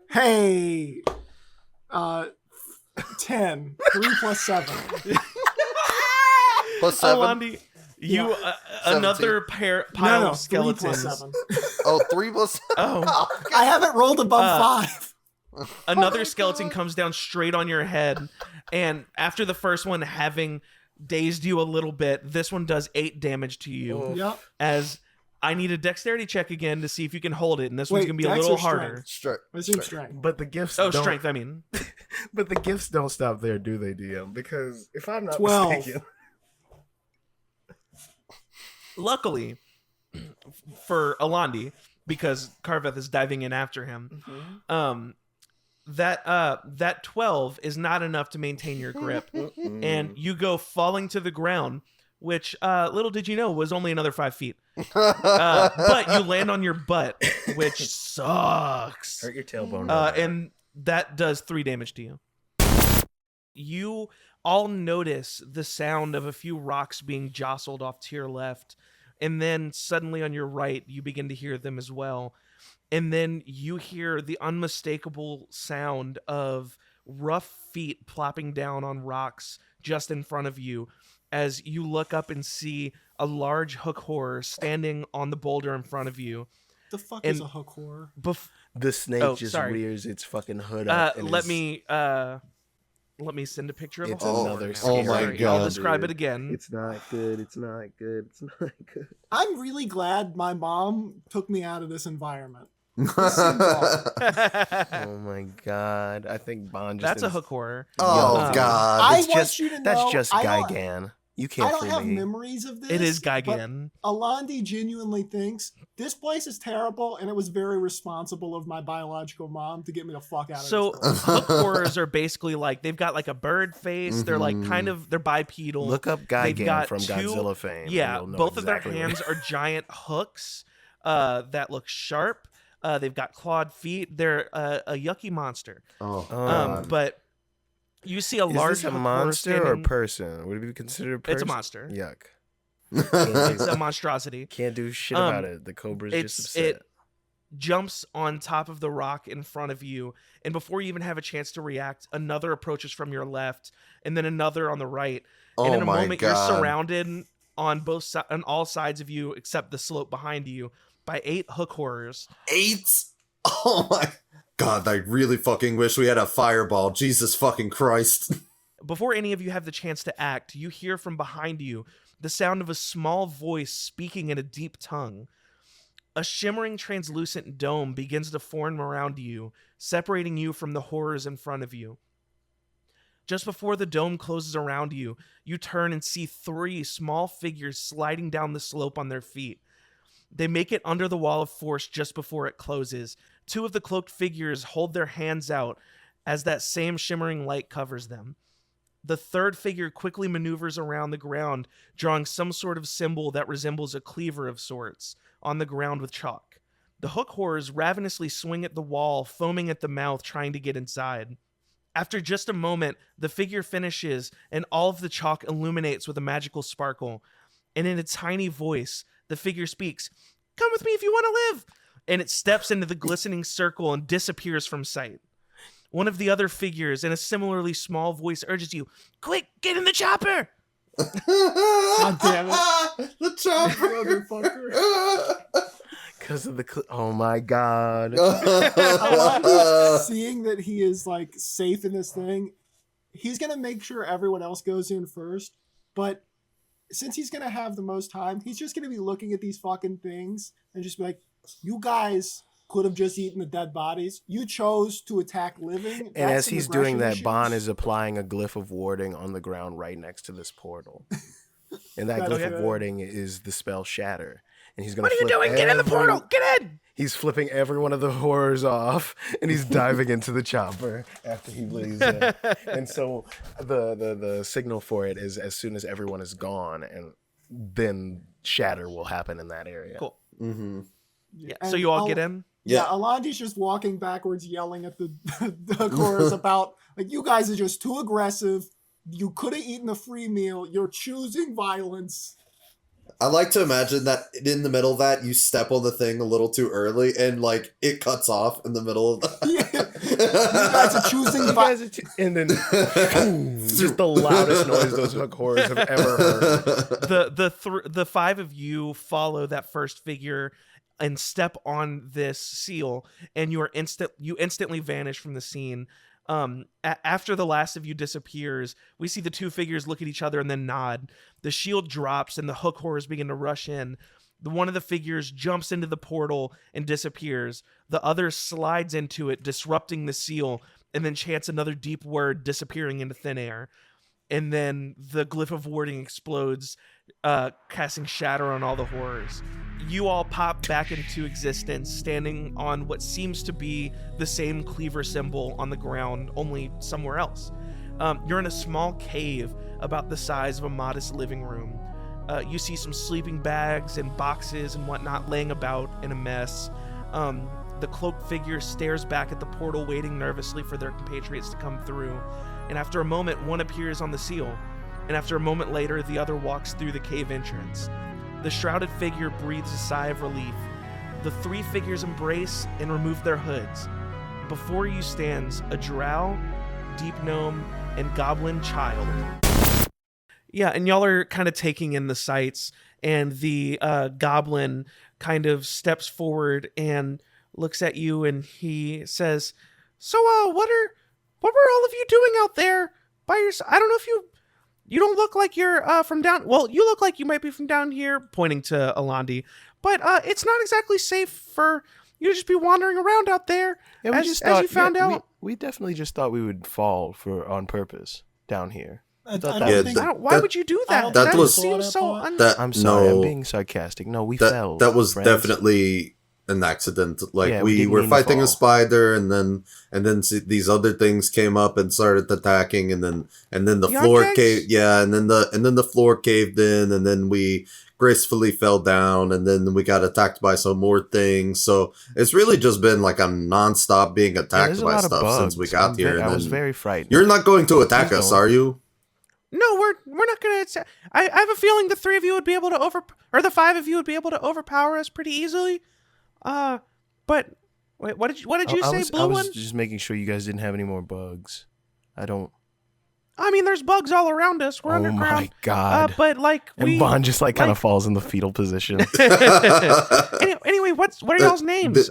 Hey, 10. 3 plus 7. Plus 7. Alandi, you another pile of 3 plus skeletons. 7. Oh, 3 plus. Oh, I haven't rolled above 5. another skeleton comes down straight on your head, and after the first one having dazed you a little bit, this one does 8 damage to you. Yep. As I need a dexterity check again to see if you can hold it, and this one's Wait, gonna be a dex little or harder. Strength. I assume strength. But the gifts. Oh, don't, strength. I mean, But the gifts don't stop there, do they, DM? Because if I'm not 12. mistaken, luckily for Alandi, because Carveth is diving in after him, that 12 is not enough to maintain your grip, and you go falling to the ground, which little did you know was only another 5 feet. But you land on your butt, which sucks. Hurt your tailbone. And that does 3 damage to you. You all notice the sound of a few rocks being jostled off to your left, and then suddenly on your right, you begin to hear them as well. And then you hear the unmistakable sound of rough feet plopping down on rocks just in front of you as you look up and see a large hook horror standing on the boulder in front of you. The fuck is a hook horror? the snake just sorry. rears its fucking hood up. And Let me send a picture of It's a hook another horror. scary my Sorry, God, I'll describe it dude. again. it's not good. It's not good. It's not good. I'm really glad my mom took me out of this environment. This seems awful. Oh my god! I think Bond just. That's a hook horror. Oh god. I It's want just you to know. that's just I don't- Gigan. You I can't don't fool have me. memories of this. It is but Gigan. Alandi genuinely thinks this place is terrible, and it was very responsible of my biological mom to get me the fuck out of So this place. hook horrors are basically like they've got like a bird face. They're like kind of they're bipedal. Look up They've Gigan got from 2 Godzilla fame. and Yeah, you'll know both exactly of their hands are giant hooks that look sharp. They've got clawed feet. They're a yucky monster. Oh. But you see a Is large this a hook horror monster or a standing- person? Would it be considered a person? It's a monster. Yuck. It's a monstrosity. Can't do shit about Um, it. The cobra's It's just upset. it jumps on top of the rock in front of you, and before you even have a chance to react, another approaches from your left, and then another on the right. And in a my moment, god. you're surrounded on on all sides of you, except the slope behind you, by 8 hook horrors. 8? Oh my god, I really fucking wish we had a fireball. Jesus fucking Christ. Before any of you have the chance to act, you hear from behind you the sound of a small voice speaking in a deep tongue. A shimmering translucent dome begins to form around you, separating you from the horrors in front of you. Just before the dome closes around you, you turn and see 3 small figures sliding down the slope on their feet. They make it under the wall of force just before it closes. 2 of the cloaked figures hold their hands out as that same shimmering light covers them. The 3rd figure quickly maneuvers around the ground, drawing some sort of symbol that resembles a cleaver of sorts on the ground with chalk. The hook horrors ravenously swing at the wall, foaming at the mouth, trying to get inside. After just a moment, the figure finishes, and all of the chalk illuminates with a magical sparkle. And in a tiny voice, the figure speaks, "Come with me if you want to live!" And it steps into the glistening circle and disappears from sight. One of the other figures in a similarly small voice urges you, "Quick, get in the chopper!" God damn it. The chopper. Motherfucker. Because of the oh my god. Seeing that he is like safe in this thing, he's gonna make sure everyone else goes in first. But since he's gonna have the most time, he's just gonna be looking at these fucking things and just be like, "You guys could have just eaten the dead bodies. You chose to attack living." And That's as some he's doing aggression that, issues. Bon is applying a glyph of warding on the ground right next to this portal. And that That's glyph of good. warding is the spell Shatter. And he's gonna What are you flip doing? Get in the portal! Get in! He's flipping every one of the horrors off, and he's diving into the chopper after he leaves it. And so the signal for it is as soon as everyone is gone, and then Shatter will happen in that area. Cool. Mm-hmm. Yeah. And So you all get in? Yeah, Alandi's just walking backwards, yelling at the chorus about, like, you guys are just too aggressive. You could have eaten a free meal. You're choosing violence. I like to imagine that in the middle of that, you step on the thing a little too early and, like, it cuts off in the middle of that. Yeah. You guys are choosing violence. And then just the loudest noise those hook horrors have ever heard. The five of you follow that first figure and step on this seal, and you instantly vanish from the scene. After the last of you disappears, we see the two figures look at each other and then nod. The shield drops and the hook horrors begin to rush in. One of the figures jumps into the portal and disappears. The other slides into it, disrupting the seal, and then chants another deep word, disappearing into thin air. And then the glyph of warding explodes, casting shatter on all the horrors. You all pop back into existence, standing on what seems to be the same cleaver symbol on the ground, only somewhere else. You're in a small cave about the size of a modest living room. You see some sleeping bags and boxes and whatnot laying about in a mess. The cloaked figure stares back at the portal, waiting nervously for their compatriots to come through. And after a moment, one appears on the seal. And after a moment later, the other walks through the cave entrance. The shrouded figure breathes a sigh of relief. The three figures embrace and remove their hoods. Before you stands a drow, deep gnome, and goblin child. Yeah, and y'all are kind of taking in the sights, and the goblin kind of steps forward and looks at you, and he says, "So, what were all of you doing out there by yourself? I don't know if you don't look like you're from down. Well, you look like you might be from down here," pointing to Alandi. "But it's not exactly safe for you to just be wandering around out there." Yeah, as you found out. We definitely just thought we would fall on purpose down here. I thought don't that think- Why would you do I that? don't That That was- seems so. I'm sorry, I'm No. being sarcastic. No, we fell. That was friends. definitely an accident. Like Yeah, we we didn't were mean to fighting fall. a spider, and then these other things came up and started attacking, and then the The floor objects? caved. Yeah, and then the floor caved in, and then we gracefully fell down, and then we got attacked by some more things. So it's really just been like a nonstop being Yeah, attacked there's a by lot of stuff since bugs. we got here. And I was then- very frightened. You're not going to attack Please us, don't. are you? No, we're not gonna. I have a feeling the three of you would be able to the five of you would be able to overpower us pretty easily. But wait, what did you say, I Blue was One? just making sure you guys didn't have any more bugs. I don't. I mean, there's bugs all around us. We're Oh underground. my god! But like and we. Bond just kind of like- falls in the fetal position. Anyway, what are y'all's names?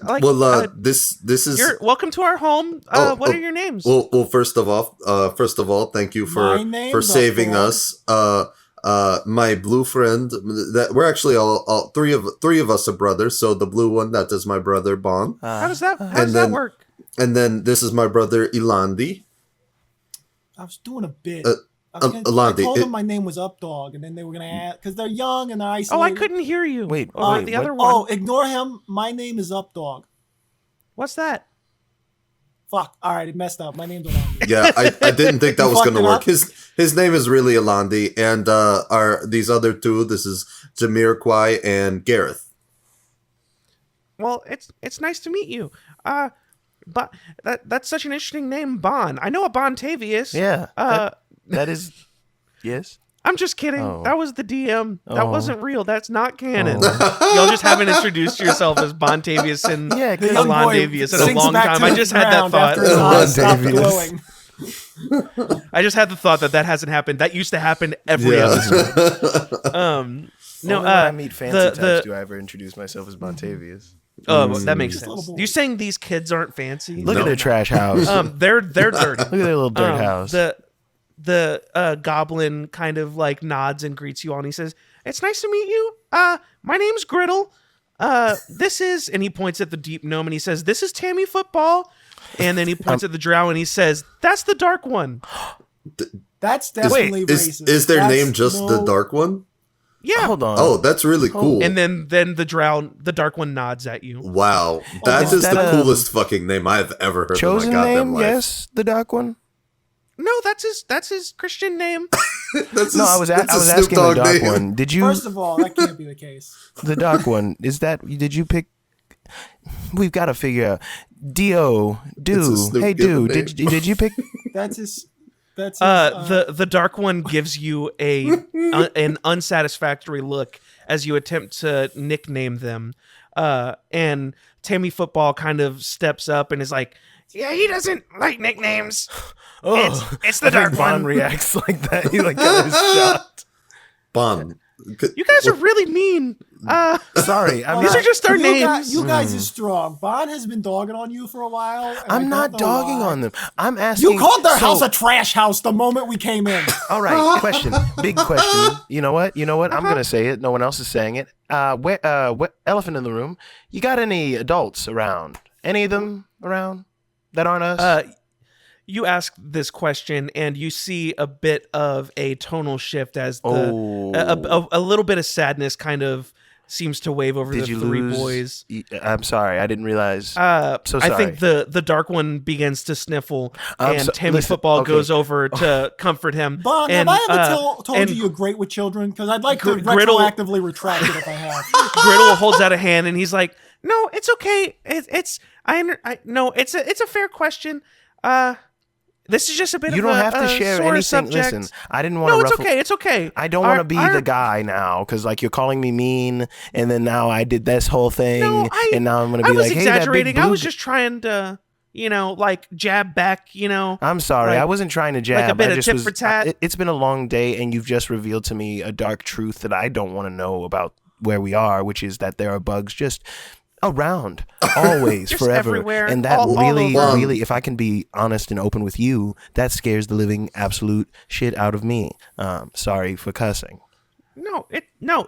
This is welcome to our home. What are your names? well. First of all, thank you My name's for saving Updog. us. My blue friend. That we're actually all three of us are brothers. So the blue one, that is my brother Bon, How does that then- work? and then this is my brother Ilandi. I was doing a bit. Uh, I Alandi, told them my name was Updog, and then they were gonna ask because they're young and they're Oh, isolated. I couldn't hear you. Wait, Oh, wait, the what? other one. Oh, ignore him. My name is Updog. What's that? Fuck. All right, it messed up. My name's Alandi. Yeah, I didn't think that You was fucked gonna it work. up? His name is really Alandi, and these other two. This is Jamiroquai and Gareth. Well, it's nice to meet you. But that's such an interesting name, Bon. I know a Bontavious. Yeah. Uh, that is. Yes. I'm just kidding. Oh. That was the DM. That Oh. wasn't real. That's not canon. Oh. Y'all just haven't introduced yourself as Bontavius and Yeah, The young boy Alondavius in a sinks long back time. to I the just had that ground thought. after his eyes stopped Alondavius. glowing. I just had the thought that hasn't happened. That used to happen every episode. No, Only when I meet fancy the- types do I ever introduce myself as Bontavius. that makes Just a little sense. boy. You saying these kids aren't fancy? Look at their trash house. They're dirty. Look at their little dirt house. The goblin kind of like nods and greets you all, and he says, "It's nice to meet you. My name's Griddle. This is," and he points at the deep gnome, and he says, "This is Tammy Football." And then he points at the drow, and he says, "That's the dark one." That's definitely racist. Is their That's name just the no- Dark One? Yeah. Hold on. Oh, that's really cool. And then the dark one nods at you. Wow, that is is that the a coolest fucking name I've ever heard chosen in my goddamn name? life. Yes, the dark one. No, that's his Christian name. That's No, a- I was that's a asking Snoop the Dogg dark name. one. Did you? First of all, that can't be the case. The dark one is that? Did you pick? We've got to figure out. Do It's a Snoop hey given do name. did you pick? That's his. That's his, The dark one gives you an unsatisfactory look as you attempt to nickname them. And Tammy Football kind of steps up and is like, "Yeah, he doesn't like nicknames. It's the I think dark Bond one." reacts like that. He like got his shot. Bond. You guys are really mean. Sorry, I'm These not. are just our you names. You guys are strong. Bond has been dogging on you for a while. and I I'm don't not know dogging why. on them. I'm asking. You called their so- house a trash house the moment we came in. All right, question. Big question. You know what? I'm gonna say it. No one else is saying it. Where elephant in the room? You got any adults around? Any of them around that aren't us? You ask this question, and you see a bit of a tonal shift as a little bit of sadness kind of seems to wave over Did the you three lose? boys. I'm sorry. I didn't realize. So I sorry. think the dark one begins to sniffle, and so- Tammy listen, Football okay. goes over to comfort him. Bond, and, have I ever told and you you're great with children? Because I'd like to Griddle- retroactively retract it if I have. Griddle holds out a hand, and he's like, "No, it's okay. It's a fair question. This is just a bit You of don't a, have to a share sore anything. subject. Listen, I didn't want to. No, it's okay. It's okay. I don't want to be the guy now because like you're calling me mean, and then now I did this whole thing, No, and now I'm gonna be I was like, hey, that big exaggerating. I was blue just trying to, like jab back. I'm sorry. like- I wasn't trying to jab. like a bit I of just tit was, for tat. It's been a long day, and you've just revealed to me a dark truth that I don't want to know about where we are, which is that there are bugs just around, always, Just forever. everywhere, And that all really, over. really, if I can be honest and open with you, that scares the living absolute shit out of me. Sorry for cussing. No.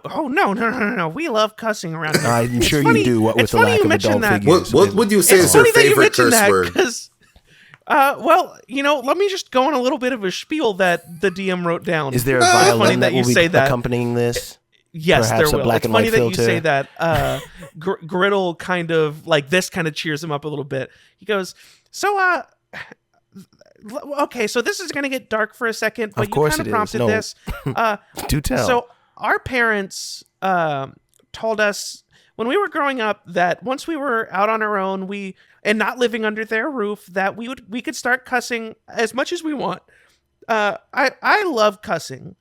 Oh no. We love cussing around here. I'm It's sure funny- you do. What with it's the funny lack you of mention adult that. figures. What would you say It's is your funny that you favorite mentioned curse that word? because, let me just go on a little bit of a spiel that the DM wrote down. Is there a It's funny violin that that you will be say that. accompanying this? Yes, Perhaps there a will. black It's and funny white that you filter? say that. Griddle kind of like this kind of cheers him up a little bit. He goes, "So, okay, so this is gonna get dark for a second, but Of course you kind it of is. prompted No. this. Do tell. So our parents told us when we were growing up that once we were out on our own, and not living under their roof, that we could start cussing as much as we want. I love cussing.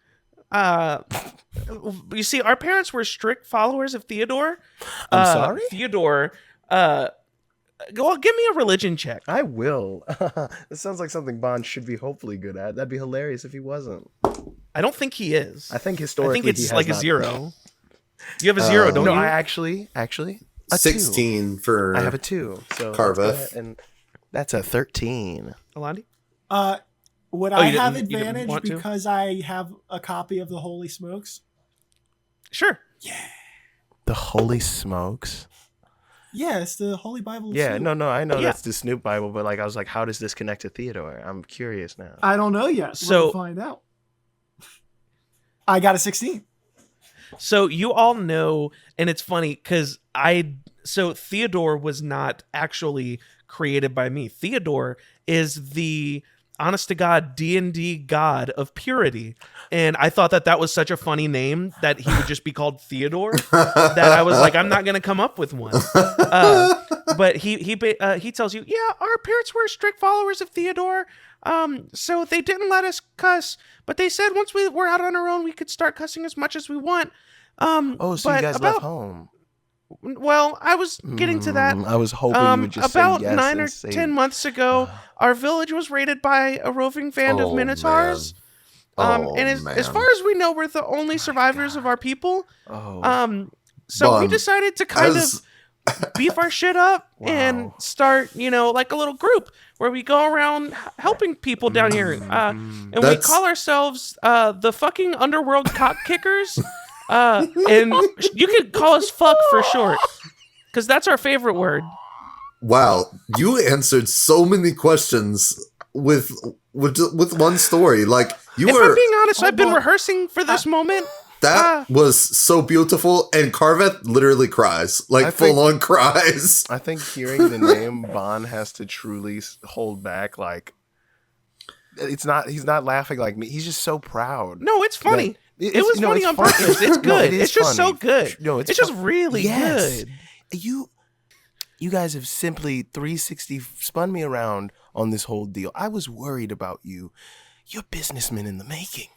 You see, our parents were strict followers of Theodore. I'm sorry? Theodore. Well, give me a religion check. I will. This sounds like something Bond should be hopefully good at. That'd be hilarious if he wasn't. I don't think he is. I think I historically think he it's has like a not. 0. You have a 0, don't No, you? I actually a 2. 16 for I have a 2. So Carveth. let's go ahead and that's a 13. Alandi? Would Oh, I you have didn't advantage want to? because I have a copy of the Holy Smokes? Sure. The Holy Smokes. Yeah, it's the Holy Bible. of Yeah, Snoop. no, I know Yeah. that's the Snoop Bible, but like I was like, how does this connect to Theodore? I'm curious now. I don't know yet. So- We'll find out. I got a 16. So you all know, and it's funny because so Theodore was not actually created by me. Theodore is the honest to God D&D god of purity. And I thought that was such a funny name that he would just be called Theodore that I was like, I'm not going to come up with one. But he tells you, yeah, our parents were strict followers of Theodore, so they didn't let us cuss, but they said once we were out on our own, we could start cussing as much as we want. Oh, so you guys left home. Well, I was getting to that. I was hoping you would just about say yes 9 or and say 10 months ago, our village was raided by a roving band of Minotaurs. And as far as we know, we're the only survivors of our people. So we decided to kind of beef our shit up and start, like a little group where we go around helping people down here. And we call ourselves the fucking Underworld Cock Kickers. And you can call us fuck for short, because that's our favorite word. Wow, you answered so many questions with one story. Like if I'm being honest, I've been rehearsing for this moment. That was so beautiful, and Carveth literally cries, like full on cries. I think hearing the name Bon has to truly hold back. Like, he's not laughing like me. He's just so proud. No, it's funny. It was funny on purpose. It's good. No, it's just so good. No, it's just really good. You guys have simply 360 spun me around on this whole deal. I was worried about you. You're businessmen in the making.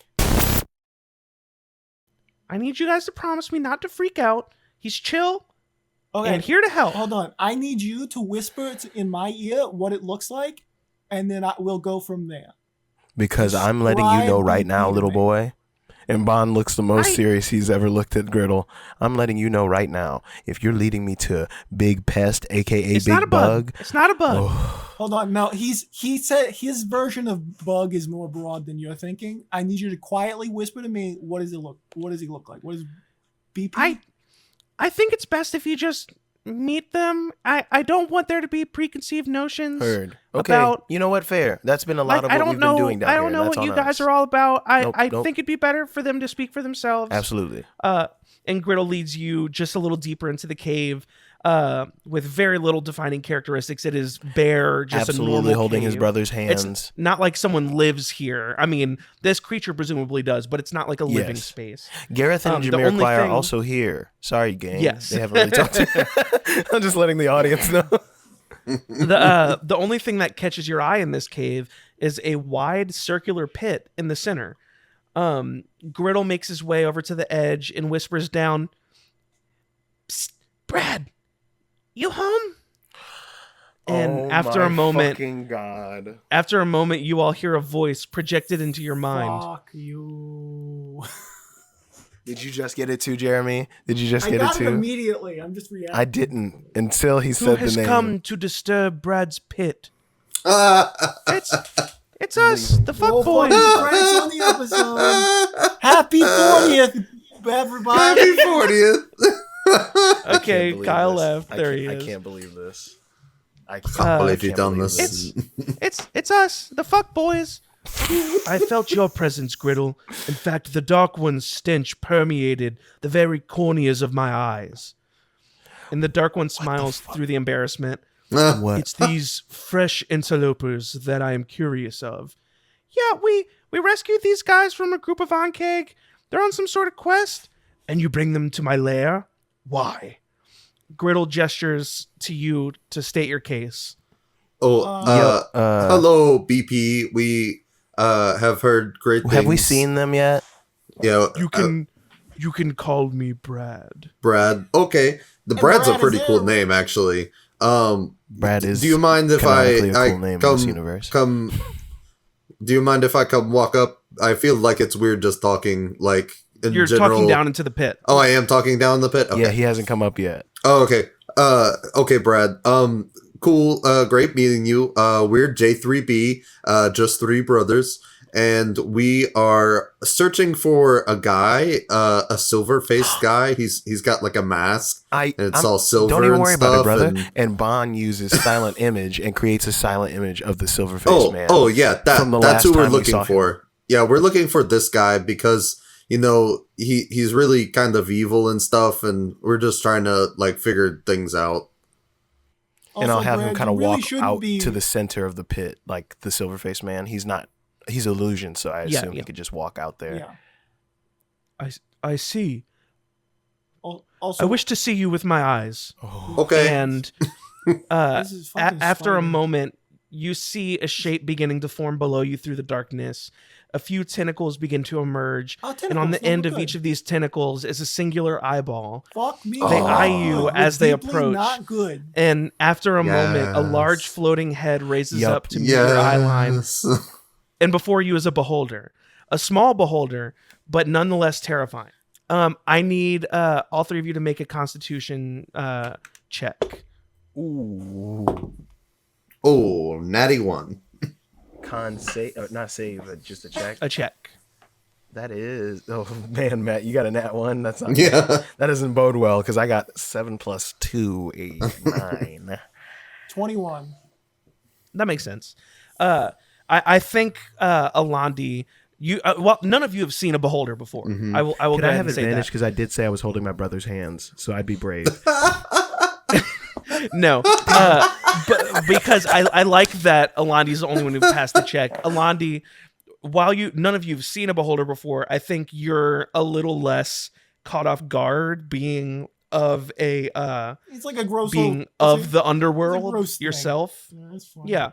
I need you guys to promise me not to freak out. He's chill and here to help. Hold on. I need you to whisper in my ear what it looks like, and then we'll go from there. Because I'm letting you know right now, little boy. And Bon looks the most serious he's ever looked at Griddle. I'm letting you know right now, if you're leading me to Big Pest, a.k.a. Big Bug. It's not a bug. Oh. Hold on. No, he said his version of bug is more broad than you're thinking. I need you to quietly whisper to me, what does he look like? What is BP? I think it's best if you just meet them. I don't want there to be preconceived notions. Heard. Okay. About, you know what? Fair. That's been a lot of what we've been doing down here. I don't know what you guys are all about. I think it'd be better for them to speak for themselves. Absolutely. And Griddle leads you just a little deeper into the cave, with very little defining characteristics. It is bare, just absolutely a normal holding cave. His brother's hands. It's not like someone lives here. I mean, this creature presumably does, but it's not like a living space. Gareth and Jamiroquai are also here. Sorry, gang. Yes. They haven't really talked to I'm just letting the audience know. The only thing that catches your eye in this cave is a wide circular pit in the center. Griddle makes his way over to the edge and whispers down, "Psst, Brad, you home?" And after a moment, you all hear a voice projected into your mind. Fuck you. Did you just get it too, Jeremy? Did you just get it too? I got it immediately. I'm just reacting. I didn't until he said the name. Who has come to disturb Brad's pit? It's us, the fuck boys. Brad's on the episode. Happy 40th, everybody. Happy 40th. Okay, Kyle left. There he is. I can't believe this. I can't believe you've done this. It's us, the fuck boys. I felt your presence, Griddle. In fact, the Dark One's stench permeated the very corneas of my eyes. And the Dark One smiles through the embarrassment. What? It's these fresh interlopers that I am curious of. Yeah, we rescued these guys from a group of Ankeg. They're on some sort of quest. And you bring them to my lair? Why? Griddle gestures to you to state your case. Hello, BP. We have heard great things. Have we seen them yet? Yeah. You can call me Brad. Brad. Okay. Brad's a pretty cool name, actually. Brad is. Do you mind if I cool name come? In this universe. Come. Do you mind if I come walk up? I feel like it's weird just talking like in You're general. talking down into the pit. Oh, I am talking down the pit. Okay. Yeah, he hasn't come up yet. Oh, okay. Okay, Brad. Cool. Great meeting you. We're J3B. Just three brothers. And we are searching for a guy, a silver-faced guy. He's got like a mask, and it's all silver. Don't even and worry stuff, about it, brother. And Bon uses silent image and creates a silent image of the silver-faced man. Oh yeah, that's who we're looking for. Yeah, we're looking for this guy because he's really kind of evil and stuff, and we're just trying to like figure things out. And I'll have him kind of walk out to the center of the pit, like the silver-faced man. He's illusion, so I assume he could just walk out there. Yeah. I see. Also, I wish to see you with my eyes. Oh. Okay. And This is fucking After a spider. moment, you see a shape beginning to form below you through the darkness. A few tentacles begin to emerge, Oh, and on tentacles, the end no, of we're each good. of these tentacles is a singular eyeball. Fuck me. They eye not you good. as We're they deeply approach. Not good. And after a moment, a large Yes. floating head raises Yup. up to meet your eye line, Yes. and before you is a beholder. A small beholder, but nonetheless terrifying. I need all three of you to make a constitution check. Ooh. Oh, natty 1. Con save, not save, but just a check. A check. That is, oh man, Matt, you got a nat 1. That's not. Yeah. That doesn't bode well because I got 7 + 2, 8, 9. 21. That makes sense. I think Alandi, you well, none of you have seen a beholder before. Mhm. I will Can go I ahead have and say advantage that. because I did say I was holding my brother's hands, so I'd be brave. No, but because I like that Alandi's the only one who passed the check. Alandi, while none of you have seen a beholder before, I think you're a little less caught off guard being of a It's like a gross being little- of it's a- the it's a underworld gross thing. yourself. Yeah, that's fine. Yeah.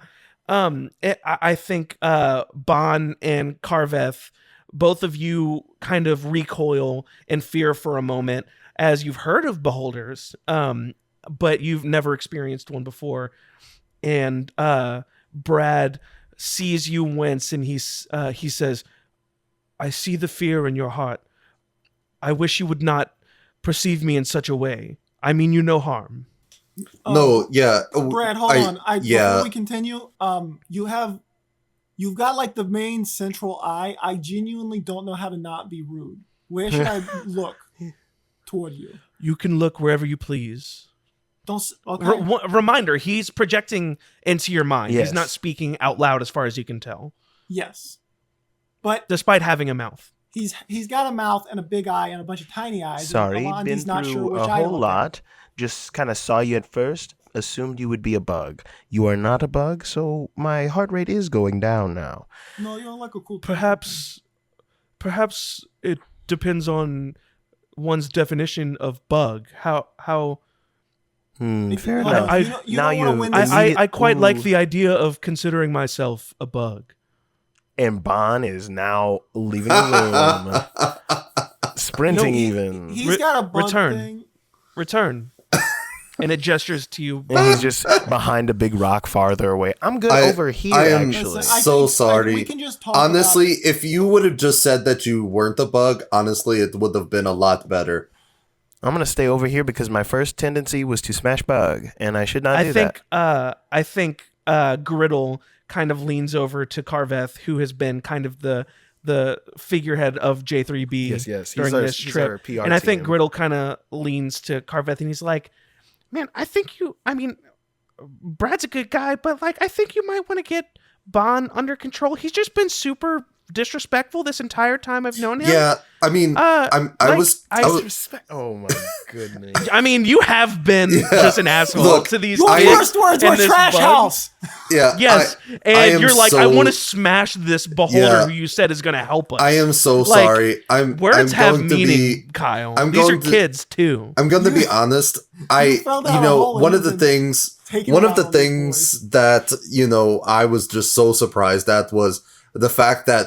I think Bon and Carveth, both of you kind of recoil in fear for a moment as you've heard of beholders, but you've never experienced one before. And Brad sees you wince, and he says, "I see the fear in your heart. I wish you would not perceive me in such a way. I mean you no harm." No, yeah. Brad, hold on. yeah. Before we continue, you've got like the main central eye. I genuinely don't know how to not be rude. Where should I look toward you? You can look wherever you please. Okay. Reminder, he's projecting into your mind. Yes. He's not speaking out loud as far as you can tell, Yes, but despite having a mouth. he's got a mouth and a big eye and a bunch of tiny eyes. and Sorry, Alandi's been not through sure which a eye to whole look at. lot. Just kind of saw you at first, assumed you would be a bug. You are not a bug, so my heart rate is going down now. No, you're like a cool. Perhaps it depends on one's definition of bug. How Fair you enough. I- you now don't wanna you- win I- this. I quite like Ooh. the idea of considering myself a bug. And Bon is now leaving the room, sprinting No, even. He's got a bug return. thing. Return. And it gestures to you. And he's just behind a big rock farther away. I'm good over here, I am actually. Listen, so we sorry. can just talk Honestly, if you would have just said that you weren't a bug, honestly, it would have been a lot better. I'm going to stay over here because my first tendency was to smash bug, and I should not do that. I think Griddle kind of leans over to Carveth, who has been kind of the figurehead of J3B Yes, yes. during this he's trip. our PR And I think team. Griddle kind of leans to Carveth, and he's like, "Man, Brad's a good guy, but like, I think you might want to get Bon under control. He's just been super disrespectful this entire time I've known him." Yeah, I mean, I was Oh my goodness. I mean, you have been Yeah. just an asshole Look, to these Your kids first words and were this trash bug. house. yeah. Yes, I and am you're like, so- I want to smash this beholder Yeah. who you said is going to help us. I am so Like, sorry. I'm Words have going to meaning, be. Kyle. I'm These are going to- kids too. I'm going to be honest. fell down a hole and One of you've the been things, taking one it of the out on this things that I was just so surprised at was the fact that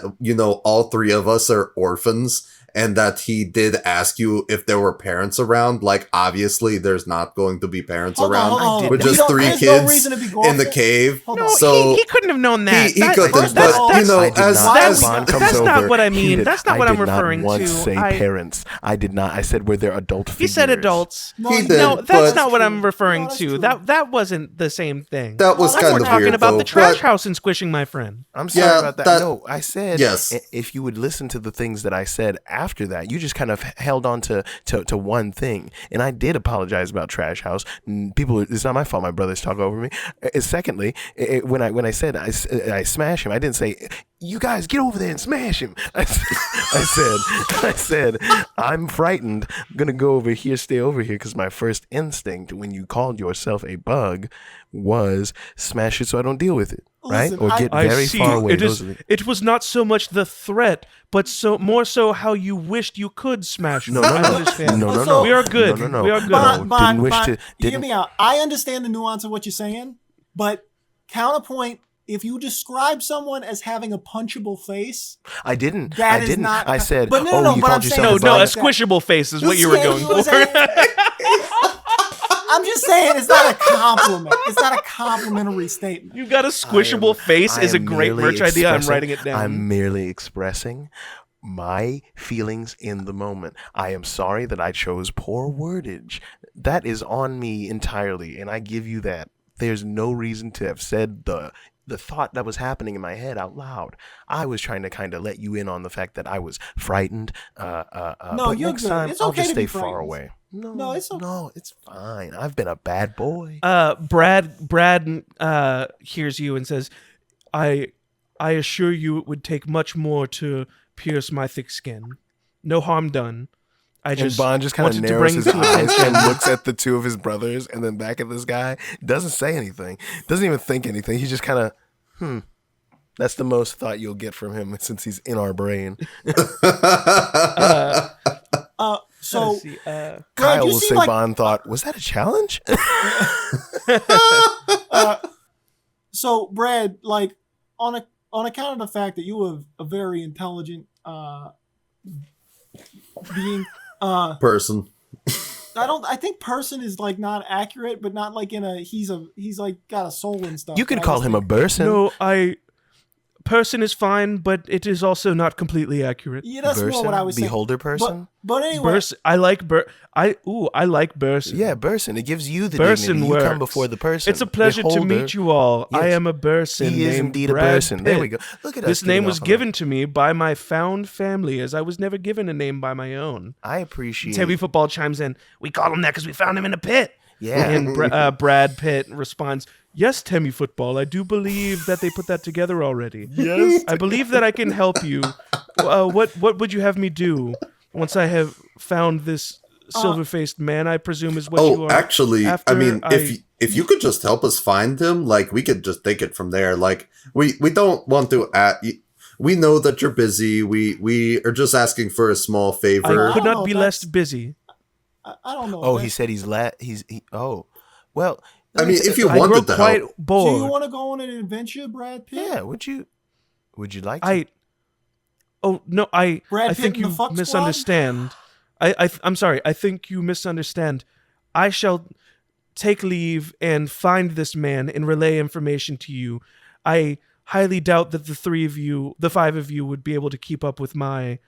all three of us are orphans, and that he did ask you if there were parents around. Like, obviously, there's not going to be parents around. on. We're We just three there's kids no reason to be in the gorgeous. cave. Hold No, on. So he couldn't have known that. he That- couldn't, that's- but that's- I did as not. as Bon comes that's not over. what I mean. He That's not I what I'm did not referring once to. say parents. I did not. I said were there adult He figures. said adults. No, He you- did, No, but- that's not what I'm referring No, that's to. true. That wasn't the same thing. that was That's kind We're of talking weird, about though, the trash but- house and squishing my friend. I'm sorry Yeah, about that. that- No, I said Yes. if you would listen to the things that I said after that, you just kind of held on to one thing. And I did apologize about Trash House. People, it's not my fault. My brothers talk over me. Secondly, when I said I smash him, I didn't say, "You guys get over there and smash him." I said, I'm frightened. I'm gonna go over here, stay over here, because my first instinct when you called yourself a bug was smash it so I don't deal with it. right? Listen, Or get I very see. far away. It was not so much the threat, but more so how you wished you could smash me. No, no, I no. understand. No. We are good. No. We are good. No, Bond, didn't wish Bond, to- hear didn't- me out. I understand the nuance of what you're saying, but counterpoint, if you describe someone as having a punchable face, I didn't. that I is didn't. not. I said, but no, oh, no, you but called I'm saying yourself No, a a bond. squishable face is what you were Yeah, going you were for. saying- I'm just saying it's not a compliment. It's not a complimentary statement. You got a squishable face is a great merch idea. I'm writing it down. I'm merely expressing my feelings in the moment. I am sorry that I chose poor wordage. That is on me entirely, and I give you that. There's no reason to have said the thought that was happening in my head out loud. I was trying to kind of let you in on the fact that I was frightened. No, But you're next good. time, It's I'll okay just to be stay far frightened. away. No, it's okay. No, it's fine. I've been a bad boy. Brad hears you and says, I assure you it would take much more to pierce my thick skin. No harm done. I And just Bond just kind of wanted to narrows bring his to eyes attention. and looks at the two of his brothers and then back at this guy. Doesn't say anything. Doesn't even think anything. He just kind of, That's the most thought you'll get from him since he's in our brain. So Let's see, Greg, Kyle you will seem say like Bond thought, was that a challenge? so Brad, like on account of the fact that you are a very intelligent being. Person. I think person is like not accurate, but not like in a he's like got a soul and stuff. You could I call just him a think- person. No, person is fine, but it is also not completely accurate. Yeah, that's more what I was saying. Beholder person. But anyway, I like Burson. Yeah, person. It gives you the Burson dignity. You come works. before the person. It's a pleasure to Beholder. meet you all. I Yes. am a Burson. He is named indeed a Brad person. There we Pitt. go. Look at us. This name getting was off on given to me by my found family, as I was never given a name by my own. I appreciate. Tammy Football chimes in. We call him that because we found him in a pit. Yeah. And Brad Pitt responds, "Yes, Tammy Football. I do believe that they put that together already. Yes. I believe that I can help you. What would you have me do once I have found this silver-faced man? I presume is what you Oh, are. actually, I after mean, if you could just help us find him, like we could just take it from there. Like we don't want to. We know that you're busy. We are just asking for a small favor. I could I don't not be know, less that's- busy. I don't know. Oh, That- he said oh, well. I mean, if you I grow wanted to quite help, Do you bored. want to go on an adventure, Brad Pitt? Yeah. Would you like to? I Brad Pitt think and the you Fuck Squad? misunderstand. I'm sorry. I think you misunderstand. I shall take leave and find this man and relay information to you. I highly doubt that the five of you would be able to keep up with my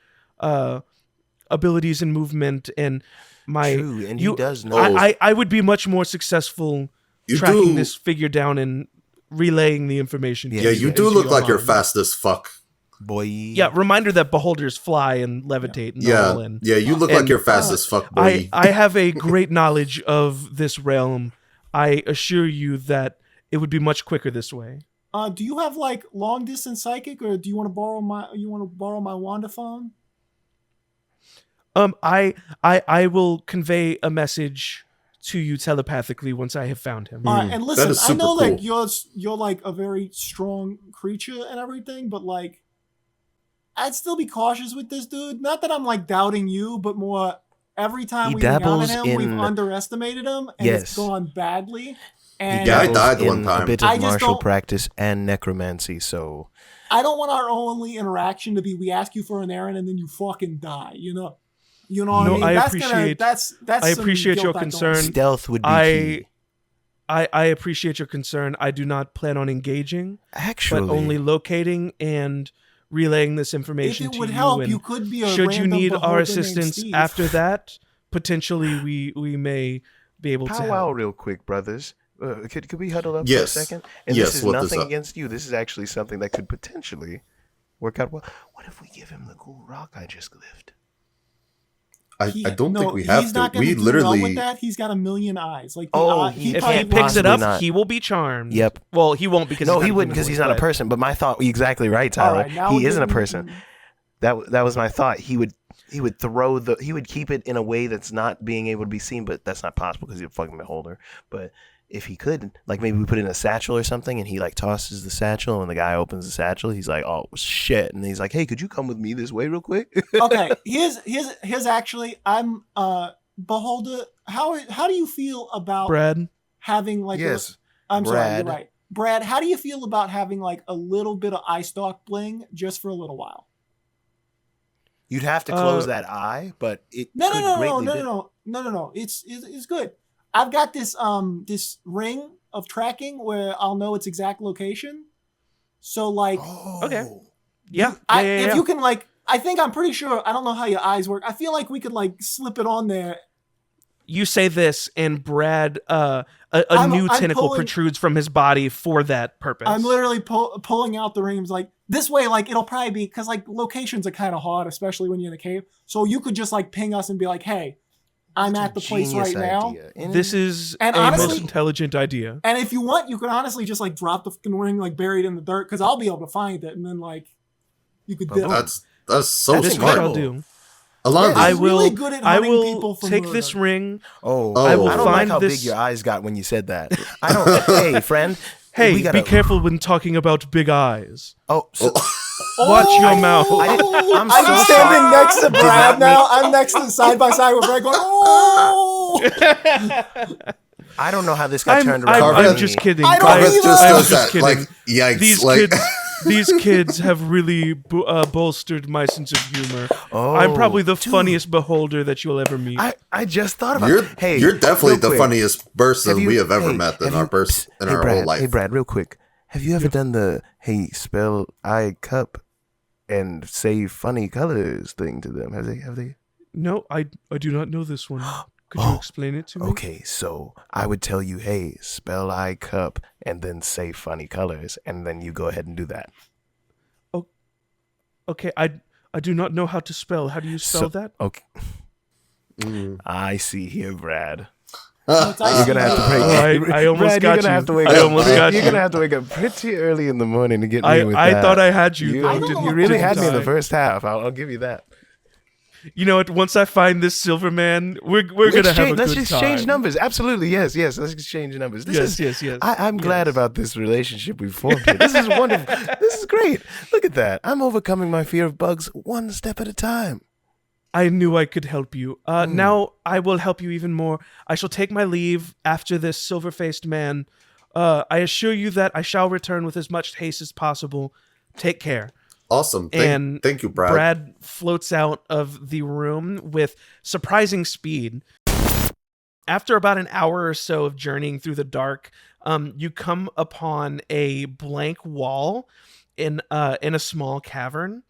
abilities and movement and my. True, and he does know. I would be much more successful You tracking do- this figure down and relaying the information. to Yeah, yeah, you do into look like you're mind. fast as fuck. Boy. Yeah, reminder that beholders fly and levitate and all. Yeah, And yeah, you look like and, you're fast as fuck, boy. I have a great knowledge of this realm. I assure you that it would be much quicker this way. Do you have like long distance psychic, or do you want to borrow my Wanderphone? I will convey a message to you telepathically once I have found him. All right, and listen, is I super know like cool. you're like a very strong creature and everything, but like I'd still be cautious with this dude. Not that I'm like doubting you, but more every time He we encounter dabbles him, we've in- underestimated him and Yes. it's gone badly. And Yeah, I dabbles died one in time. A bit I of just martial don't- practice and necromancy. So I don't want our only interaction to be we ask you for an errand and then you fucking die. You know what I No, mean? I That's appreciate- that's I some appreciate your guilt I don't concern. see. stealth would be key. I appreciate your concern. I do not plan on engaging, Actually, but only locating and relaying this If information it to would you. help, and you could be a should you random need beholder our named assistance Steve. after that, potentially we may be able to powwow help. real quick, brothers. Could we huddle up Yes. for a second? And Yes, this is what is nothing up? against you. This is actually something that could potentially work out well. What if we give him the cool rock I just glyphed? I don't think we have he's to. Not gonna We do well literally. with that. He's got a million eyes. Like Oh, If probably he can't picks it possibly up, not. he will be charmed. Yep. Well, he won't because No, he's he not wouldn't because he's not a but- person. But my thought, exactly right, Tyler. right, now He we're isn't a getting- person. That was my thought. He would keep it in a way that's not being able to be seen, but that's not possible because he's a fucking beholder. But if he could, like maybe we put in a satchel or something, and he like tosses the satchel, and when the guy opens the satchel, he's like, "Oh shit!" And he's like, "Hey, could you come with me this way real quick?" Okay, here's actually, I'm Beholder. How do you feel about Brad. having like Yes, I'm sorry, you're Brad. right. Brad, how do you feel about having like a little bit of eye stalk bling just for a little while? You'd have to close that eye, but it No. It's good. I've got this this ring of tracking where I'll know its exact location. So like, Okay. Yeah. If you can like, I'm pretty sure. I don't know how your eyes work. I feel like we could like slip it on there. You say this, and Brad, a new I'm tentacle pulling- protrudes from his body for that purpose. I'm literally pulling out the rings like this way. Like it'll probably be because like locations are kind of hard, especially when you're in a cave. So you could just like ping us and be like, "Hey, I'm at the place right now." This is And a honestly- most intelligent idea. And if you want, you can honestly just like drop the fucking ring like buried in the dirt because I'll be able to find it, and then like you could dip. That's so This is what smart. I'll do. Alon, I He's will. really good at I hunting will people for take murder. this ring. I will don't like find how this- big your eyes got when you said that. I don't. Hey, friend. Hey, we gotta, be careful when talking about big eyes. Oh, so, Watch your mouth. I'm I'm so standing sorry. next to Did Brad not now. I'm next to side by side with Brad going, "Oh!" I don't know how this got turned I'm, around. I'm just kidding. I don't Carveth either. just I'm does just that. Like, kidding. yikes. These like, kids have really bolstered my sense of humor. Oh, I'm probably the funniest beholder that you'll ever meet. I just thought about you're, it. Hey, you're definitely real the quick. funniest person we have ever hey, met in have our you- pers- in hey, our Brad, whole life. Hey, Brad, real quick. Have you ever done the hey spell I cup and say funny colors thing to them? Have they? No, I do not know this one. Could you explain it to me? Okay, so I would tell you, hey, spell I cup and then say funny colors, and then you go ahead and do that. Okay, I do not know how to spell. How do you spell that? Okay. Mm. I see here, Brad. It's You're icy. gonna have to break. I almost Brad, got you're gonna you. have to wake I up. almost got You're you. gonna have to wake up pretty early in the morning to get me with I that. thought I had you. You, though. I don't Didn't- know. you really didn't had me in the I? first half. I'll give you that. You know what? Once I find this silver man, we're gonna have a Let's good exchange time. numbers. Absolutely, yes. Let's exchange numbers. Yes. I'm glad about this relationship we've formed here. This is wonderful. This is great. Look at that. I'm overcoming my fear of bugs one step at a time. I knew I could help you. Now I will help you even more. I shall take my leave after this silver-faced man. I assure you that I shall return with as much haste as possible. Take care. Awesome. Thank you, Brad. Brad floats out of the room with surprising speed. After about an hour or so of journeying through the dark, you come upon a blank wall in a small cavern.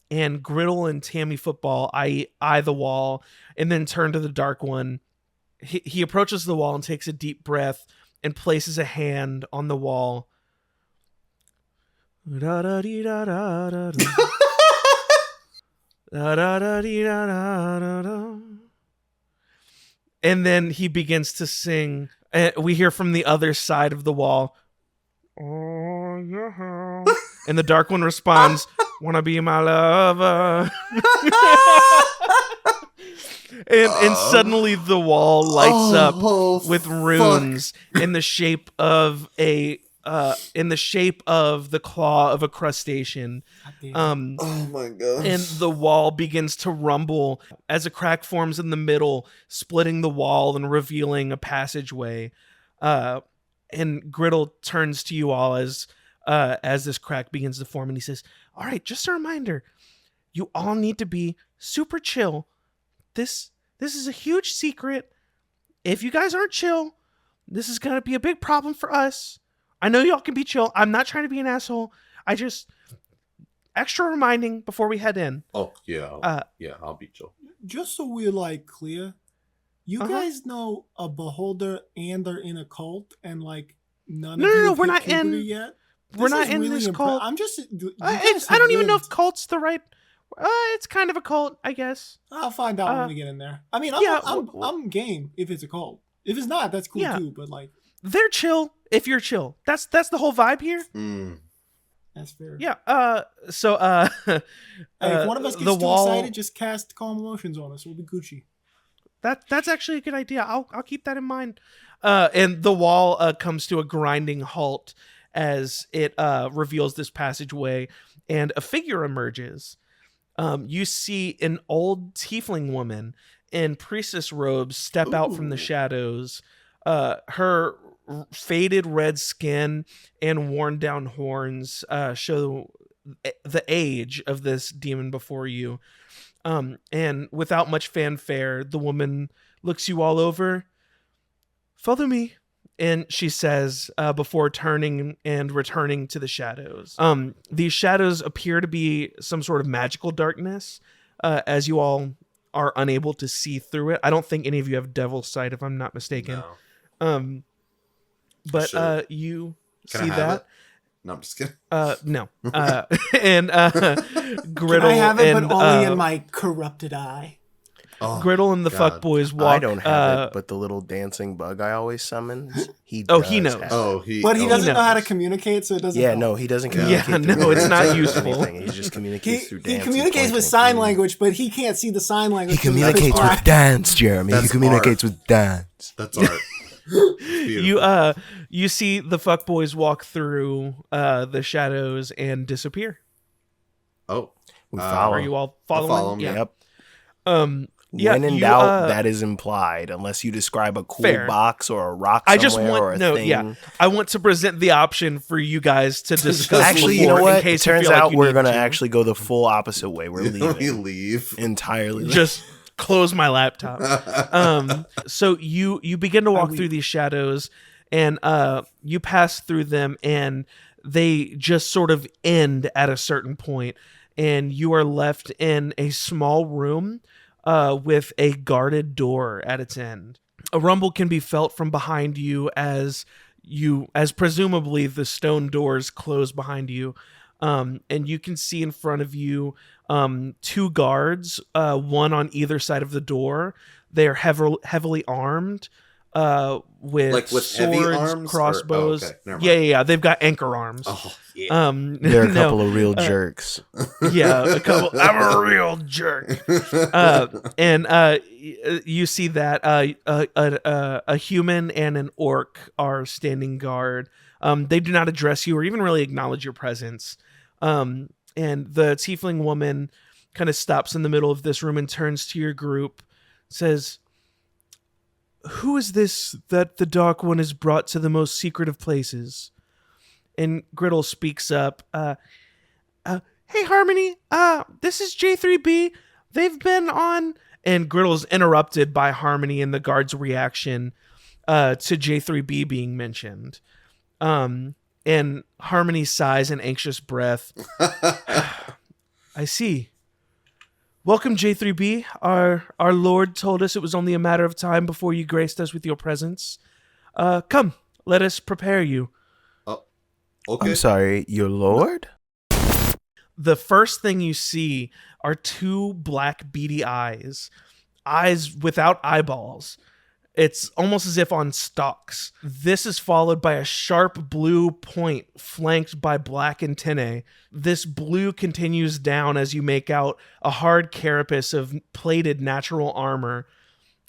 And Griddle and Tammy Football eye the wall and then turn to the dark one. He approaches the wall and takes a deep breath and places a hand on the wall. And then he begins to sing. We hear from the other side of the wall. Oh, yeah. And the dark one responds, "Wanna be my lover?" and suddenly the wall lights up with runes in the shape of the claw of a crustacean. Oh my god. And the wall begins to rumble as a crack forms in the middle, splitting the wall and revealing a passageway. And Griddle turns to you all as this crack begins to form, and he says, "All right, just a reminder, you all need to be super chill. This is a huge secret. If you guys aren't chill, this is gonna be a big problem for us. I know y'all can be chill. I'm not trying to be an asshole. I just extra reminding before we head in." Oh yeah. I'll be chill. Just so we're like clear, you Uh-huh. guys know a beholder and are in a cult, and like none No, of you no, have we're hit not puberty in- yet. we're not is in this cult. I'm just. You I guys don't have even know if lived. cult's the right. It's kind of a cult, I guess. I'll find out when we get in there. I mean, I'm game if it's a cult. If it's not, that's cool Yeah. too. But like, They're chill if you're chill. That's the whole vibe here. that's fair. Yeah. So Hey, if one of us the gets too wall- excited, just cast calm emotions on us. We'll be Gucci. That's actually a good idea. I'll keep that in mind. And the wall comes to a grinding halt as it reveals this passageway, and a figure emerges. You see an old tiefling woman in priestess robes step out from the shadows. Her faded red skin and worn down horns show the age of this demon before you. And without much fanfare, the woman looks you all over. Follow me. And she says, before turning and returning to the shadows. These shadows appear to be some sort of magical darkness, as you all are unable to see through it. I don't think any of you have devil's sight, if I'm not mistaken. No. But Sure. you Can see I have that. it? No, I'm just kidding. No. And Griddle I have it, and but only in my corrupted eye. Oh, Griddle and the God. fuckboys walk. I don't have it, but the little dancing bug I always summon, he Oh, does he knows. have it. Oh, he. But he oh, doesn't know how to knows. communicate, so it doesn't Yeah, help. no, he doesn't Yeah, communicate. no, through it's not words or useful. anything. He just communicates through He dance. communicates with sign language, but he can't see the sign language. He communicates with dance, Jeremy. That's He communicates art. with dance. That's art. You see the fuckboys walk through the shadows and disappear. Oh, We follow. Are you all I'll following? follow him, Yeah. Yep. Yeah, When in you, doubt, that is implied, unless you describe a cool Fair. box or a rock I somewhere just or a want thing. I want to present the option for you guys to discuss. Actually, you before, know in what? It case you turns feel like out you we're need going to to. actually go the full opposite way. We're we leaving leave. entirely. Just close my laptop. So you begin to walk through these shadows, and you pass through them, and they just sort of end at a certain point, and you are left in a small room with a guarded door at its end. A rumble can be felt from behind you as presumably the stone doors close behind you. And you can see in front of you two guards, one on either side of the door. They are heavily armed with Like with heavy swords, arms or- crossbows. oh, okay. Never Yeah, mind. yeah. They've got anchor arms. Oh, yeah. They're a no, couple of real jerks. yeah, a couple. I'm a real jerk. And you see that a human and an orc are standing guard. They do not address you or even really acknowledge your presence. And the tiefling woman kind of stops in the middle of this room and turns to your group, says, "Who is this that the Dark One has brought to the most secret of places?" And Griddle speaks up. Hey, Harmony, this is J3B. They've been on... And Griddle's interrupted by Harmony and the guard's reaction to J3B being mentioned. And Harmony sighs an anxious breath. I see. Welcome, J3B. Our Lord told us it was only a matter of time before you graced us with your presence. Come, let us prepare you. Okay. I'm sorry, your lord? The first thing you see are two black beady eyes without eyeballs. It's almost as if on stalks. This is followed by a sharp blue point flanked by black antennae. This blue continues down as you make out a hard carapace of plated natural armor.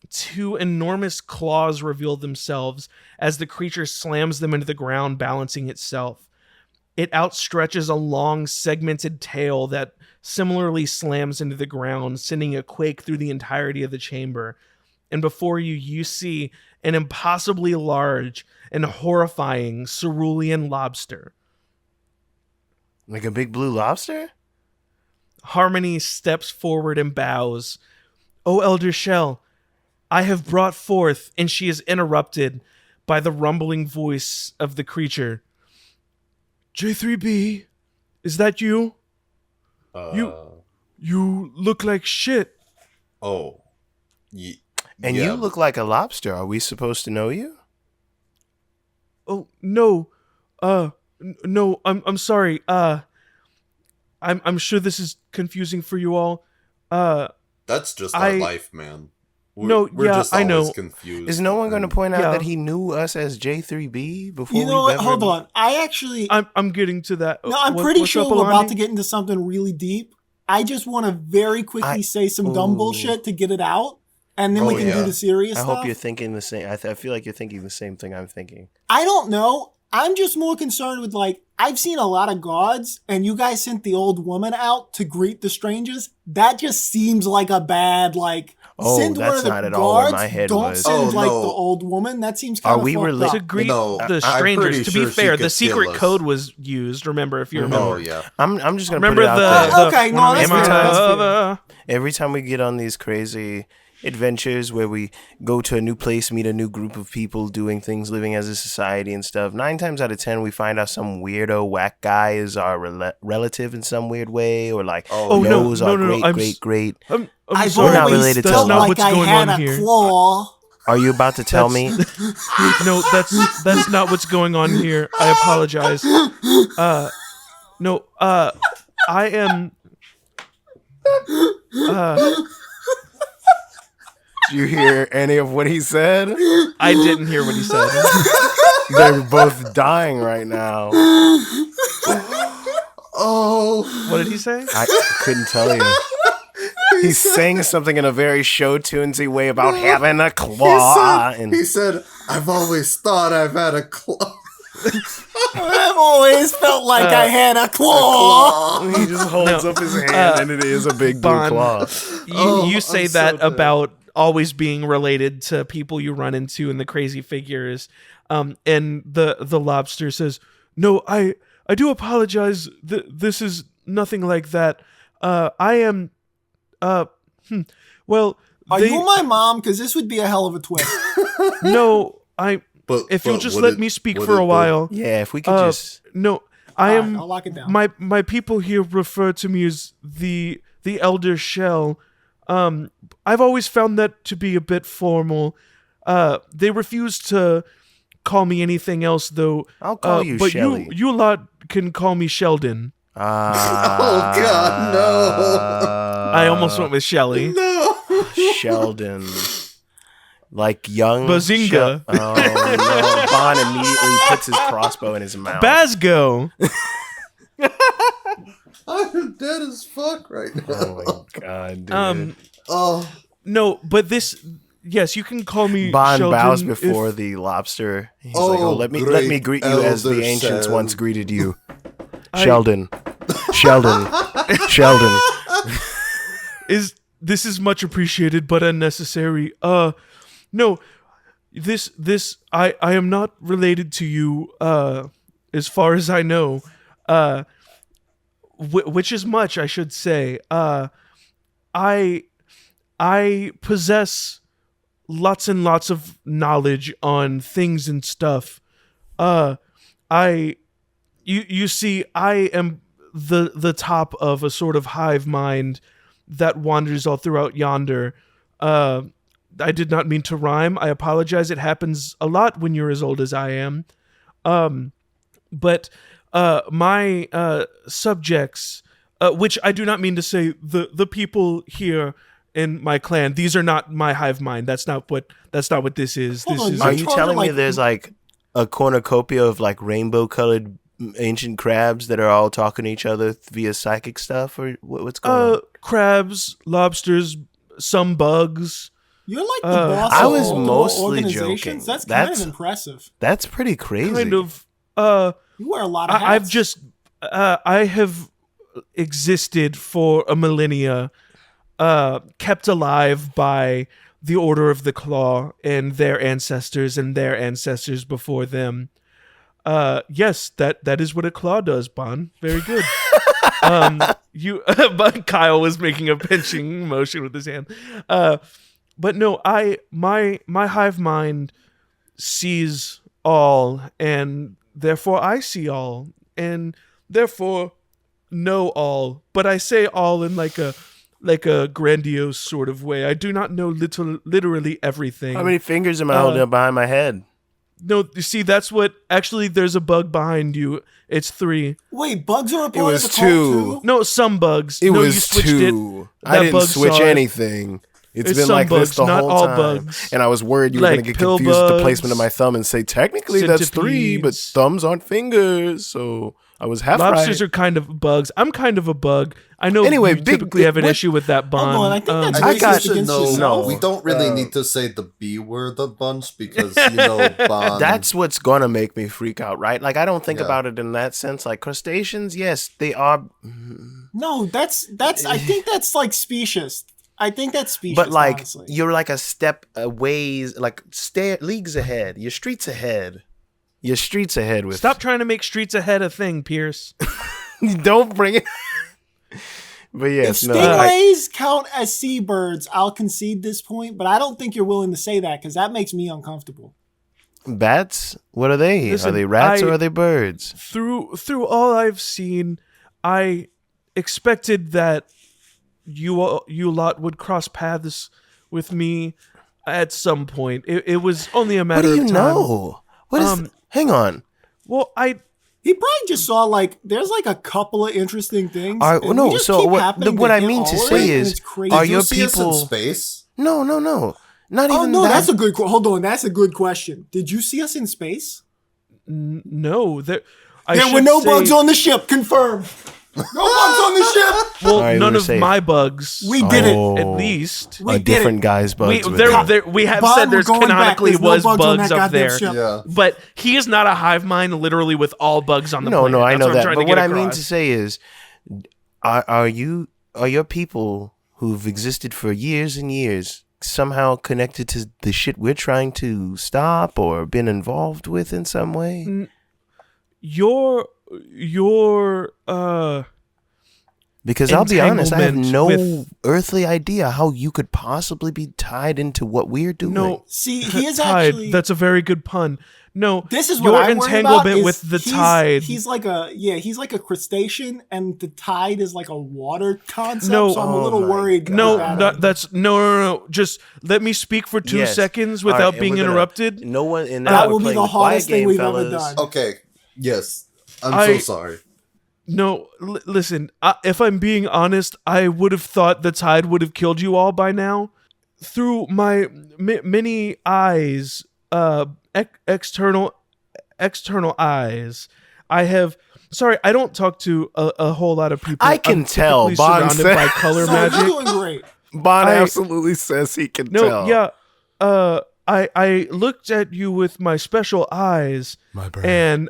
Two enormous claws reveal themselves as the creature slams them into the ground, balancing itself. It outstretches a long, segmented tail that similarly slams into the ground, sending a quake through the entirety of the chamber. And before you, you see an impossibly large and horrifying cerulean lobster. Like a big blue lobster? Harmony steps forward and bows. "O Elder Shell, I have brought forth," and she is interrupted by the rumbling voice of the creature. "J3B, is that you? You look like shit." Oh. And yeah. you look like a lobster. Are we supposed to know you? "Oh, no. No, I'm sorry. I'm sure this is confusing for you all. That's just our life, man. No, we're yeah, just I know. always confused. Is no one going to and- point out Yeah. that he knew us as J3B before You know we've what? ever... Hold on. I actually... I'm getting to that. No, I'm What- pretty what's sure up, we're Alani? about to get into something really deep. I just want to very quickly say some dumb Ooh. bullshit to get it out. and then we can do the serious I stuff. hope you're thinking the same. I feel like you're thinking the same thing I'm thinking. I don't know. I'm just more concerned with, like, I've seen a lot of gods, and you guys sent the old woman out to greet the strangers. That just seems like a bad, like, send one that's of the not at all where guards. my head Don't was. send, like, no. the old woman. That seems kind of we fucked related To up. greet No, the I'm strangers. pretty To sure be she fair, could the secret kill us. code was used. Remember, if you remember. Oh yeah. I'm just gonna Remember put it out there. Okay, no, that's fair, that's fair. Every time we get on these crazy adventures where we go to a new place, meet a new group of people doing things, living as a society and stuff, 9 times out of 10 we find out some weirdo whack guy is our relative in some weird way, or like knows our great. I've We're not always related to felt them. like what's I going had on a here. claw. Are you about to tell me? No, that's not what's going on here. I apologize. No, I am. Did you hear any of what he said? I didn't hear what he said. They're both dying right now. Oh. What did he say? I couldn't tell you. He's saying something in a very show tunesy way about having a claw. He said, "I've always thought I've had a claw." I've always felt like I had a claw. He just holds up his hand and it is a big blue Bon, claw. You say I'm so that dead. about always being related to people you run into and the crazy figures. And the lobster says, "No, I do apologize. This is nothing like that. I am. Well, Are you my mom? Because this would be a hell of a twist. No, But if you'll but just would let it- me speak would for it a while. Yeah, if we could just... No, I All right, am. I'll lock it down. My people here refer to me as the Elder Shell. I've always found that to be a bit formal. They refuse to call me anything else, though. I'll call you but Shelly. you lot can call me Sheldon. Oh God, no! I almost went with Shelly. No. Sheldon. Like young... Bazinga. Oh, no. Bond immediately puts his crossbow in his mouth. Basgo. I'm dead as fuck right now. Oh, my God, dude. Oh. No, but this. Yes, you can call me Bond Sheldon bows before if- the lobster. He's Oh, like, let me great greet you as the Elder ancients Shem. once greeted you. Sheldon. Sheldon. Sheldon. This is much appreciated but unnecessary. No, this I am not related to you. As far as I know, which is much, I should say. I possess lots and lots of knowledge on things and stuff. You see, I am the top of a sort of hive mind that wanders all throughout yonder. I did not mean to rhyme. I apologize. It happens a lot when you're as old as I am. But my subjects, which I do not mean to say the people here in my clan, these are not my hive mind. That's not what this is. Hold This on, is Are You're you trying to, telling me like- there's like a cornucopia of like rainbow-colored ancient crabs that are all talking to each other via psychic stuff, or what's going on? crabs, lobsters, some bugs. You're like the boss I of was multiple mostly organizations. joking. That's kind That's- of impressive. That's pretty crazy. Kind of. You wear a lot of hats. I've just I have existed for a millennia, kept alive by the Order of the Claw and their ancestors before them. Yes, that is what a claw does, Bon. Very good. But Kyle was making a pinching motion with his hand. But no, my hive mind sees all, and therefore I see all, and therefore know all. But I say all in like a grandiose sort of way. I do not know literally everything. How many fingers am I holding up behind my head? No, you see, that's what. Actually, there's a bug behind you. It's 3. Wait, bugs are a part was of the cult 2. too? No, some bugs. It no, you was switched 2. It. I That didn't bug switch saw it. anything. It's It's been some like bugs, this the not whole all time. bugs. And I was worried you were Like going to get pill confused with the bugs, placement of my thumb and say, technically that's 3, but centipedes. thumbs aren't fingers. So I was half Lobsters right. are kind of bugs. I'm kind of a bug. I know Anyway, you typically have an issue with that bun. Hold on, I think that's I think racist you should against know. yourself. We don't really need to say the B word a bunch because Bond. That's what's gonna make me freak out, right? Like I don't think Yeah. about it in that sense. Like crustaceans, yes, they are. No, that's. I think that's like specious. I think that's specious. But like honestly. you're like a step away, like leagues ahead. Your streets ahead. Your streets ahead with. Stop trying to make streets ahead a thing, Pierce. Don't bring it. But if yes, no. stingrays count as seabirds, I'll concede this point. But I don't think you're willing to say that because that makes me uncomfortable. Bats? What are they? Listen, are they rats or are they birds? Through all I've seen, I expected that you lot would cross paths with me at some point. It was only a What matter do you of time. know? What is? Hang on. Well, He probably just saw like there's like a couple of interesting things. Are, and no, we just so keep what? happening What to I hit mean to all of say it, and is, it's crazy. are Did your you see us in people? space? No. Not even no, that. that's a good. Hold on, that's a good question. Did you see us in space? no, there There were no bugs on the ship. Confirmed. No bugs on the ship. Well, Alright, we none were of safe. my bugs. We did it. Oh. At least. We a did different it. guy's bugs. We, with there, them. there, we have Bond, said we're there's going back. canonically There's no was bugs on bugs that up goddamn there. ship. Yeah. But he is not a hive mind literally with all bugs on the No, planet. I That's know what I'm that. trying But to what get I mean across. to say is, are your people who've existed for years and years somehow connected to the shit we're trying to stop or been involved with in some way? Your Because I'll be honest, I have entanglement no with- earthly idea how you could possibly be tied into what we're doing. no See, he is tide. actually. That's a very good pun. No, This is what your I worry about. entanglement Is with the he's, tide. He's like a crustacean, and the tide is like a water concept. No. so I'm a Oh little my worried. God. No, about that. that's no. Just let me speak for 2 Yes. seconds All right, without and being we're gonna- interrupted. No one in That will be the hardest thing we've ever done. Okay. Yes. I'm so sorry. No, listen. If I'm being honest, I would have thought the tide would have killed you all by now. Through my many eyes, external eyes, I have. Sorry, I don't talk to a whole lot of people. I can I'm tell, typically Bond surrounded by said. color So magic. you're doing great. Bond I- absolutely says he can No, tell. yeah. I looked at you with my special eyes, My brain. and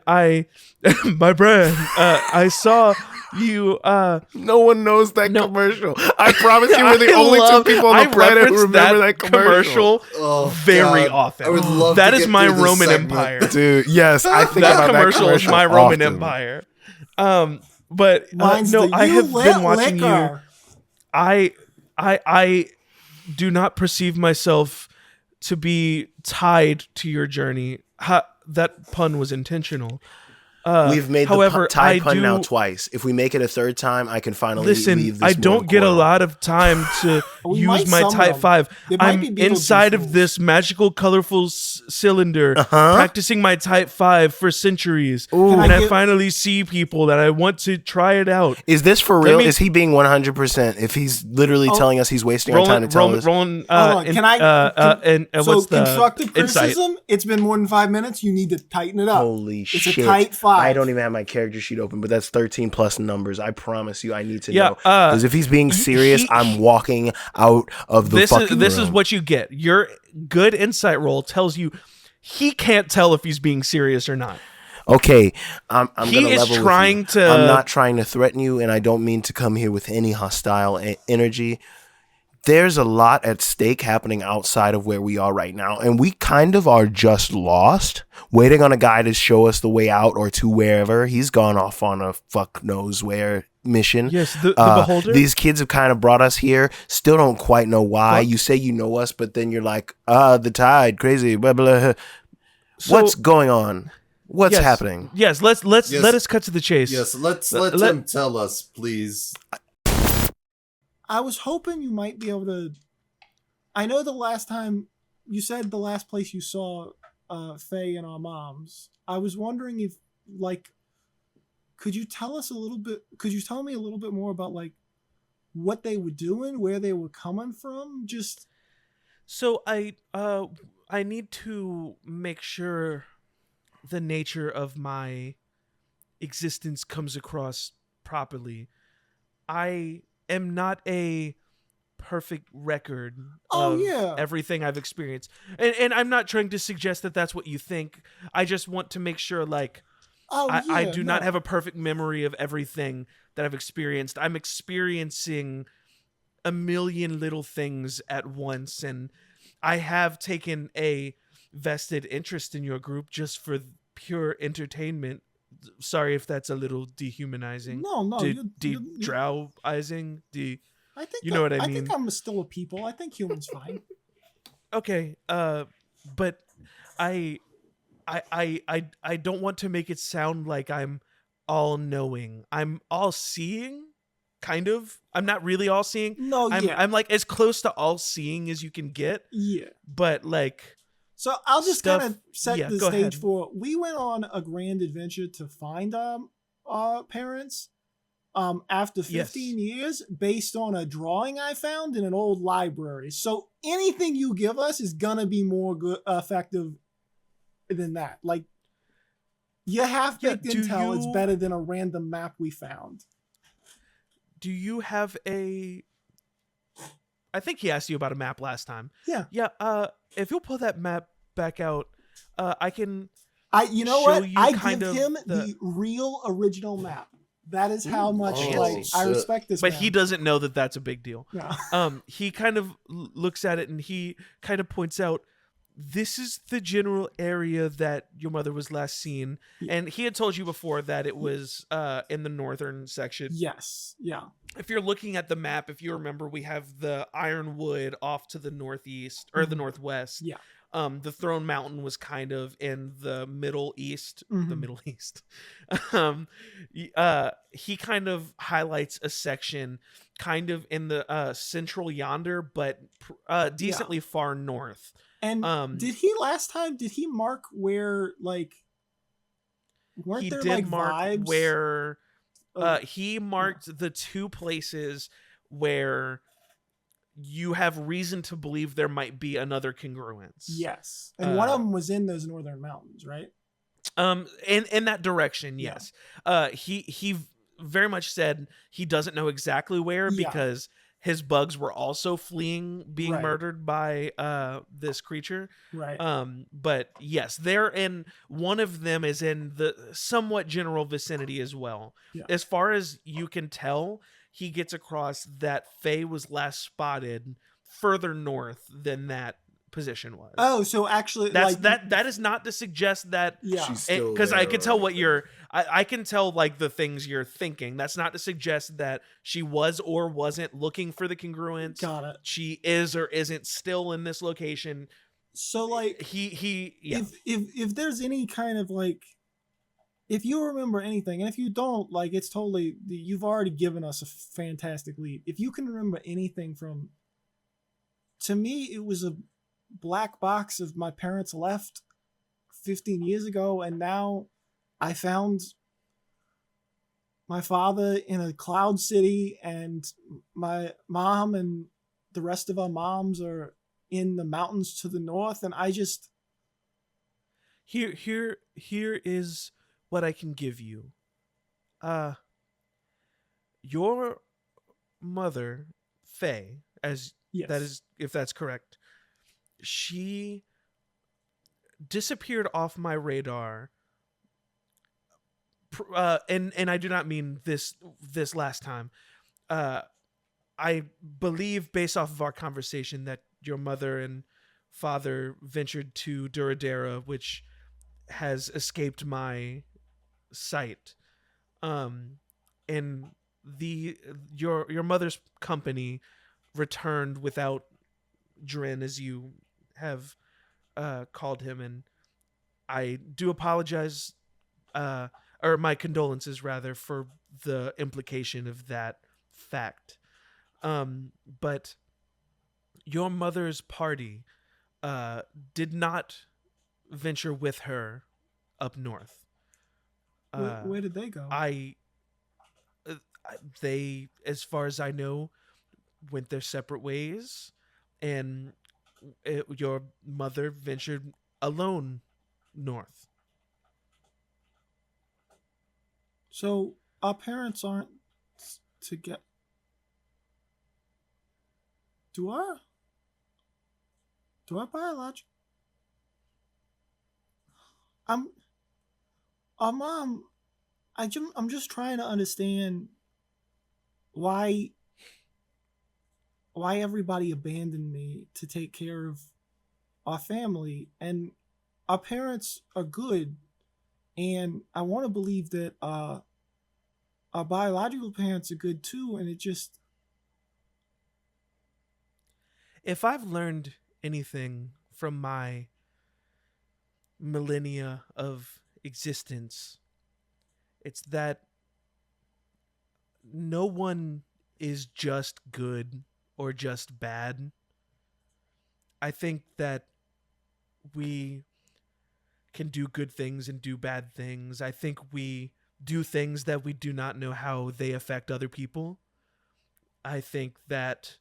my brain. I saw you. No one knows that No. commercial. I promise you, we're the I only love- two people on I the planet who reference remember that commercial. Oh, very God. often. I would love That to is get my through this Roman segment. Empire. Dude, yes, I think That about commercial that is my Roman often. Empire. But Mine's no, the I you have lit been watching you. liquor. I do not perceive myself to be tied to your journey. That pun was intentional. We've made however, the tie I pun do, now twice. If we make it a third time, I can finally Listen, leave this I don't mortal get a coil. lot of time to We might use my summon Type them. 5. There might I'm be Beetlejuice inside of rules. this magical, colorful cylinder, practicing my Type 5 for centuries. Can And I I get- finally see people that I want to try it out. Is this for real? me- Is he being 100%? If he's literally telling us he's wasting our time to tell us. Roland, Hold on, can I? So what's the constructive insight? criticism. It's been more than 5 minutes. You need to tighten it up. Holy it's shit. a tight 5. I don't even have my character sheet open, but that's 13 plus numbers. I promise you, I need to Yeah, know. Because if he's being serious, I'm walking out of the This fucking is room. what you get. Your good insight roll tells you he can't tell if he's being serious or not. Okay, I'm He gonna is level with trying you. to- I'm not trying to threaten you, and I don't mean to come here with any hostile energy. There's a lot at stake happening outside of where we are right now, and we kind of are just lost, waiting on a guy to show us the way out or to wherever. He's gone off on a fuck knows where mission. Yes, the beholder. These kids have kind of brought us here. Still don't quite know why. What? You say you know us, but then you're like, the tide, crazy, blah blah. So- What's going on? What's Yes. happening? Yes, let us cut to the chase. Yes, let Let- him tell us, please. I was hoping you might be able to. I know the last time you said the last place you saw Faye and our moms. I was wondering if, like, could you tell us a little bit? Could you tell me a little bit more about like what they were doing, where they were coming from? Just So I need to make sure the nature of my existence comes across properly. I am not a perfect record of yeah. everything I've experienced. And I'm not trying to suggest that that's what you think. I just want to make sure, like, I do not have a perfect memory of everything that I've experienced. I'm experiencing a million little things at once, and I have taken a vested interest in your group just for pure entertainment. Sorry if that's a little dehumanizing. No, Drowizing. I think You know what I I mean? think I'm still a people. I think humans fine. Okay, but I I don't want to make it sound like I'm all knowing. I'm all seeing, kind of. I'm not really all seeing. No, I'm like as close to all seeing as you can get. Yeah. But like, so I'll just kind of set the go stage ahead. for. We went on a grand adventure to find our parents. After 15 years, based on a drawing I found in an old library. So anything you give us is gonna be more good, effective than that. Like, your half-baked intel is better than a random map we found. Do you have a... I think he asked you about a map last time. Yeah. Yeah, if you'll pull that map back out, I can... You know what? I give him the real original map. That is how much I respect this. But man. he doesn't know that that's a big deal. No. He kind of looks at it and he kind of points out, this is the general area that your mother was last seen. Yeah. And he had told you before that it was in the northern section. Yes. Yeah. If you're looking at the map, if you remember, we have the Ironwood off to the northeast or the northwest. Yeah. The Throne Mountain was kind of in the Middle East. Mm-hmm. The Middle East. He kind of highlights a section kind of in the central yonder, but decently far north. And did he mark where, like, weren't there like vibes? Where he marked the two places where you have reason to believe there might be another congruence. Yes. And one of them was in those northern mountains, right? In that direction, yes. Yeah. He very much said he doesn't know exactly where because his bugs were also fleeing being murdered by this creature. Right. But yes, they're in... One of them is in the somewhat general vicinity as well. Yeah. As far as you can tell, he gets across that Faye was last spotted further north than that position was. Oh, so actually that is not to suggest that because I can tell what you're I can tell like the things you're thinking. That's not to suggest that she was or wasn't looking for the congruence. Got it. She is or isn't still in this location. So like if there's any kind of like, if you remember anything, and if you don't, like, it's totally, you've already given us a fantastic lead. If you can remember anything from, to me, it was a black box of my parents left 15 years ago, and now I found my father in a cloud city, and my mom and the rest of our moms are in the mountains to the north, and I just... Here is what I can give you. Your mother, Faye, that is, if that's correct, she disappeared off my radar. And I do not mean this last time. I believe, based off of our conversation, that your mother and father ventured to Duradera, which has escaped my sight. And your mother's company returned without Dren, as you have called him, and I do apologize, or my condolences rather, for the implication of that fact. But your mother's party did not venture with her up north. Where did they go? They, as far as I know, went their separate ways, and your mother ventured alone north. So our parents aren't together. Do our biological? I'm our mom. I'm just trying to understand why everybody abandoned me to take care of our family, and our parents are good, and I want to believe that our biological parents are good too, and it just If I've learned anything from my millennia of existence, it's that no one is just good or just bad. I think that we can do good things and do bad things. I think we do things that we do not know how they affect other people. I think that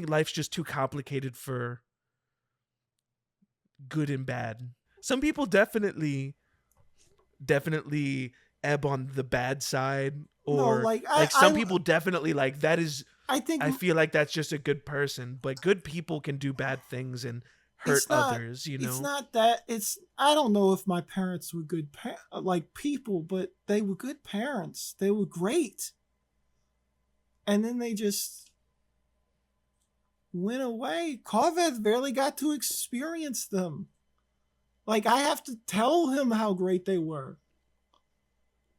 life's just too complicated for good and bad. Some people definitely ebb on the bad side, no, or like some people definitely like that is I think I feel like that's just a good person, but good people can do bad things and hurt it's not, others, you know. It's not that. It's I don't know if my parents were good like people, but they were good parents. They were great. And then they just went away. Carveth barely got to experience them. Like I have to tell him how great they were.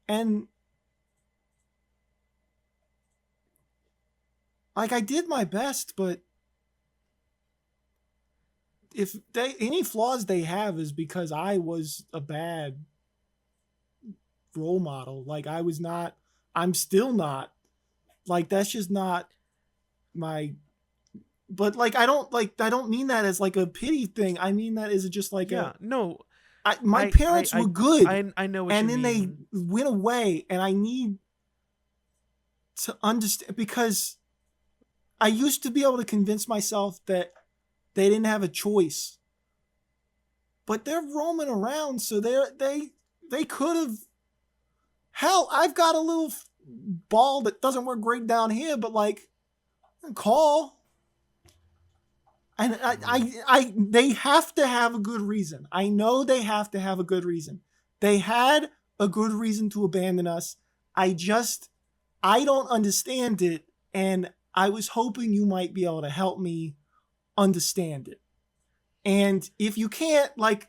And like I did my best, but if any flaws they have is because I was a bad role model. Like I'm still not. Like that's just not my. But like I don't mean that as like a pity thing. I mean that as just like my parents were good. I know what and you then mean. they went away, and I need to understand, because I used to be able to convince myself that they didn't have a choice. But they're roaming around, so they could have. Hell, I've got a little ball that doesn't work great down here, but like, call. And they have to have a good reason. I know they have to have a good reason. They had a good reason to abandon us. I don't understand it, and I was hoping you might be able to help me understand it. And if you can't, like,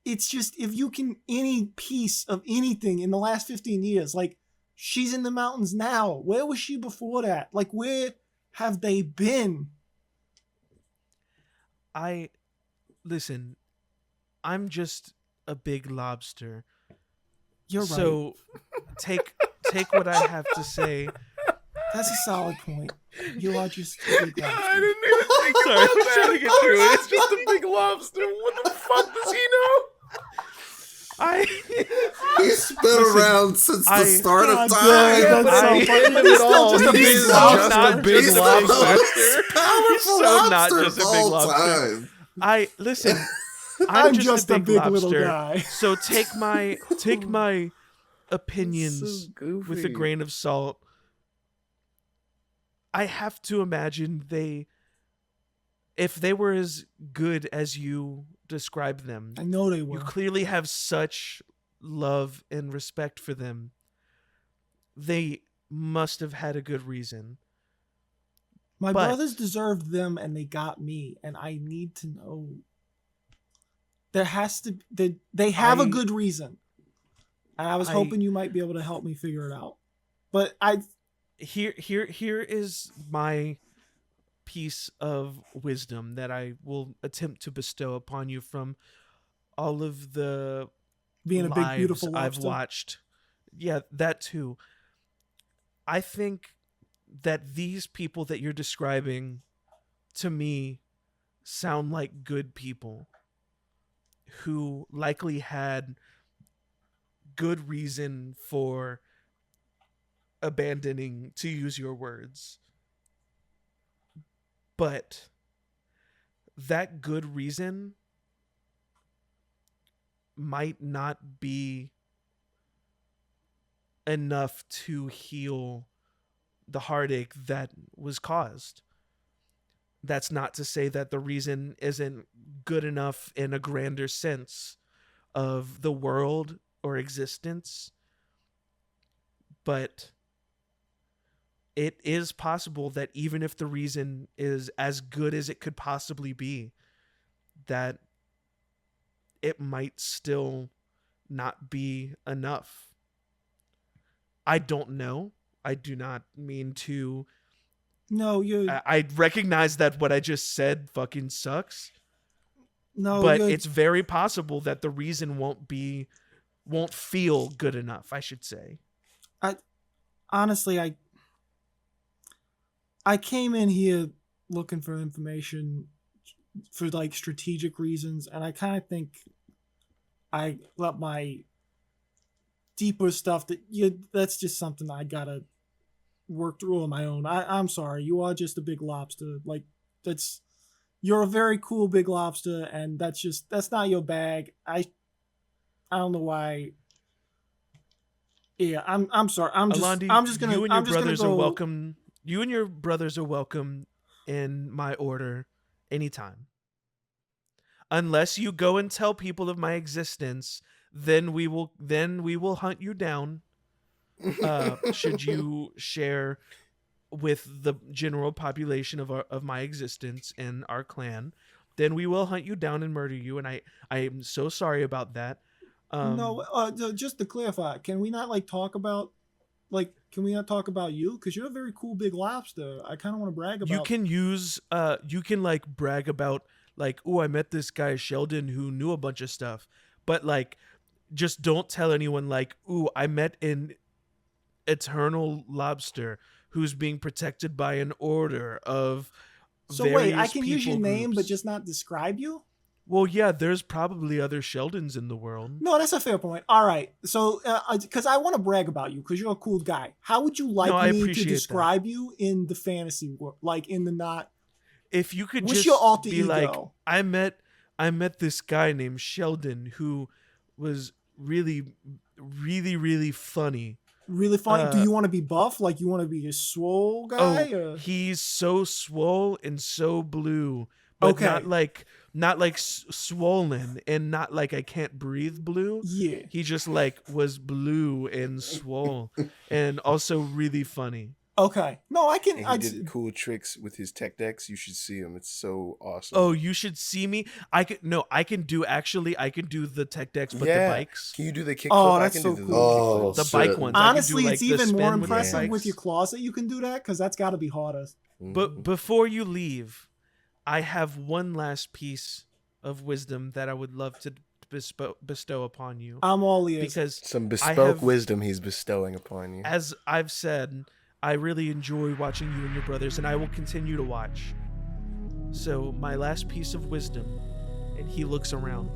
it's just, if you can, any piece of anything in the last 15 years, like, she's in the mountains now. Where was she before that? Like, where have they been? Listen, I'm just a big lobster. You're right. So take what I have to say. That's a solid point. You are just a big lobster. I didn't even think Sorry, about I was that. trying to get through it. It's just a big lobster. What the fuck does he know? He's been around since the start of God time. damn, that's so funny. But he's still just a big He's lobster. just a big He's the lobster. most powerful so not lobster just a of big all lobster. time. Listen. I'm just a big lobster, little guy. So take my opinions So goofy. with a grain of salt. I have to imagine if they were as good as you describe them, I know they you were. clearly have such love and respect for them. They must have had a good reason. My But- brothers deserved them, and they got me, and I need to know. There has to they have a good reason, and I was hoping you might be able to help me figure it out. But here is my piece of wisdom that I will attempt to bestow upon you from all of the being a big beautiful I've lobster. watched. Yeah, that too. I think that these people that you're describing to me sound like good people who likely had good reason for abandoning, to use your words. But that good reason might not be enough to heal the heartache that was caused. That's not to say that the reason isn't good enough in a grander sense of the world or existence, but it is possible that even if the reason is as good as it could possibly be, that it might still not be enough. I don't know. I do not mean to. No, I recognize that what I just said fucking sucks. No, but it's very possible that the reason won't feel good enough, I should say. Honestly, I came in here looking for information for like strategic reasons, and I kind of think I let my deeper stuff that's just something I gotta work through on my own. I'm sorry, you are just a big lobster. Like you're a very cool big lobster, and that's not your bag. I don't know why. Yeah, I'm sorry. I'm just gonna. You and your brothers are welcome. You and your brothers are welcome in my order anytime. Unless you go and tell people of my existence, then we will hunt you down. Should you share with the general population of my existence and our clan, then we will hunt you down and murder you. And I am so sorry about that. No, just to clarify, can we not talk about you? Because you're a very cool big lobster. I kind of want to brag about. You can brag about oh, I met this guy Sheldon who knew a bunch of stuff, but just don't tell anyone ooh, I met an eternal lobster who's being protected by an order of. So wait, I can use your groups. Name, but just not describe you. Well, yeah, there's probably other Sheldons in the world. No, that's a fair point. All right. So, because I want to brag about you, because you're a cool guy. How would you like me to describe you in the fantasy world, in the not? If you could what's just your alter be ego? I met this guy named Sheldon who was really, really, really funny. Really funny. Do you want to be buff? You want to be a swole guy? He's so swole and so blue, but okay. not swollen and not I can't breathe blue. Yeah. He just was blue and swole and also really funny. Okay. No, I can. And he did cool tricks with his tech decks. You should see him. It's so awesome. Oh, you should see me. I can do the tech decks, but the bikes. Can you do the kickflip? Oh, that's so cool. The bike ones. Honestly, it's even more with impressive with your claws that you can do that, because that's got to be harder. But before you leave, I have one last piece of wisdom that I would love to bestow upon you. I'm all ears. Because some bespoke wisdom he's bestowing upon you. As I've said, I really enjoy watching you and your brothers, and I will continue to watch. So my last piece of wisdom, and he looks around.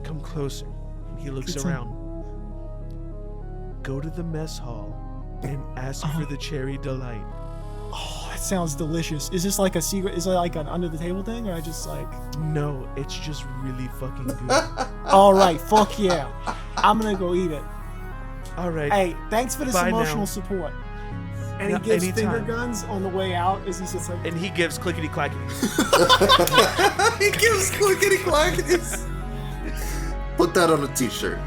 Come closer. And he looks around. Go to the mess hall and ask for the cherry delight. Oh, that sounds delicious. Is this a secret? Is it an under the table thing, or I just No, it's just really fucking good. All right, fuck yeah. I'm gonna go eat it. All right. Hey, thanks for this emotional now. support. And he gives finger guns on the way out as he says and he gives clickety clackety. He gives clickety clackety. Put that on a t-shirt.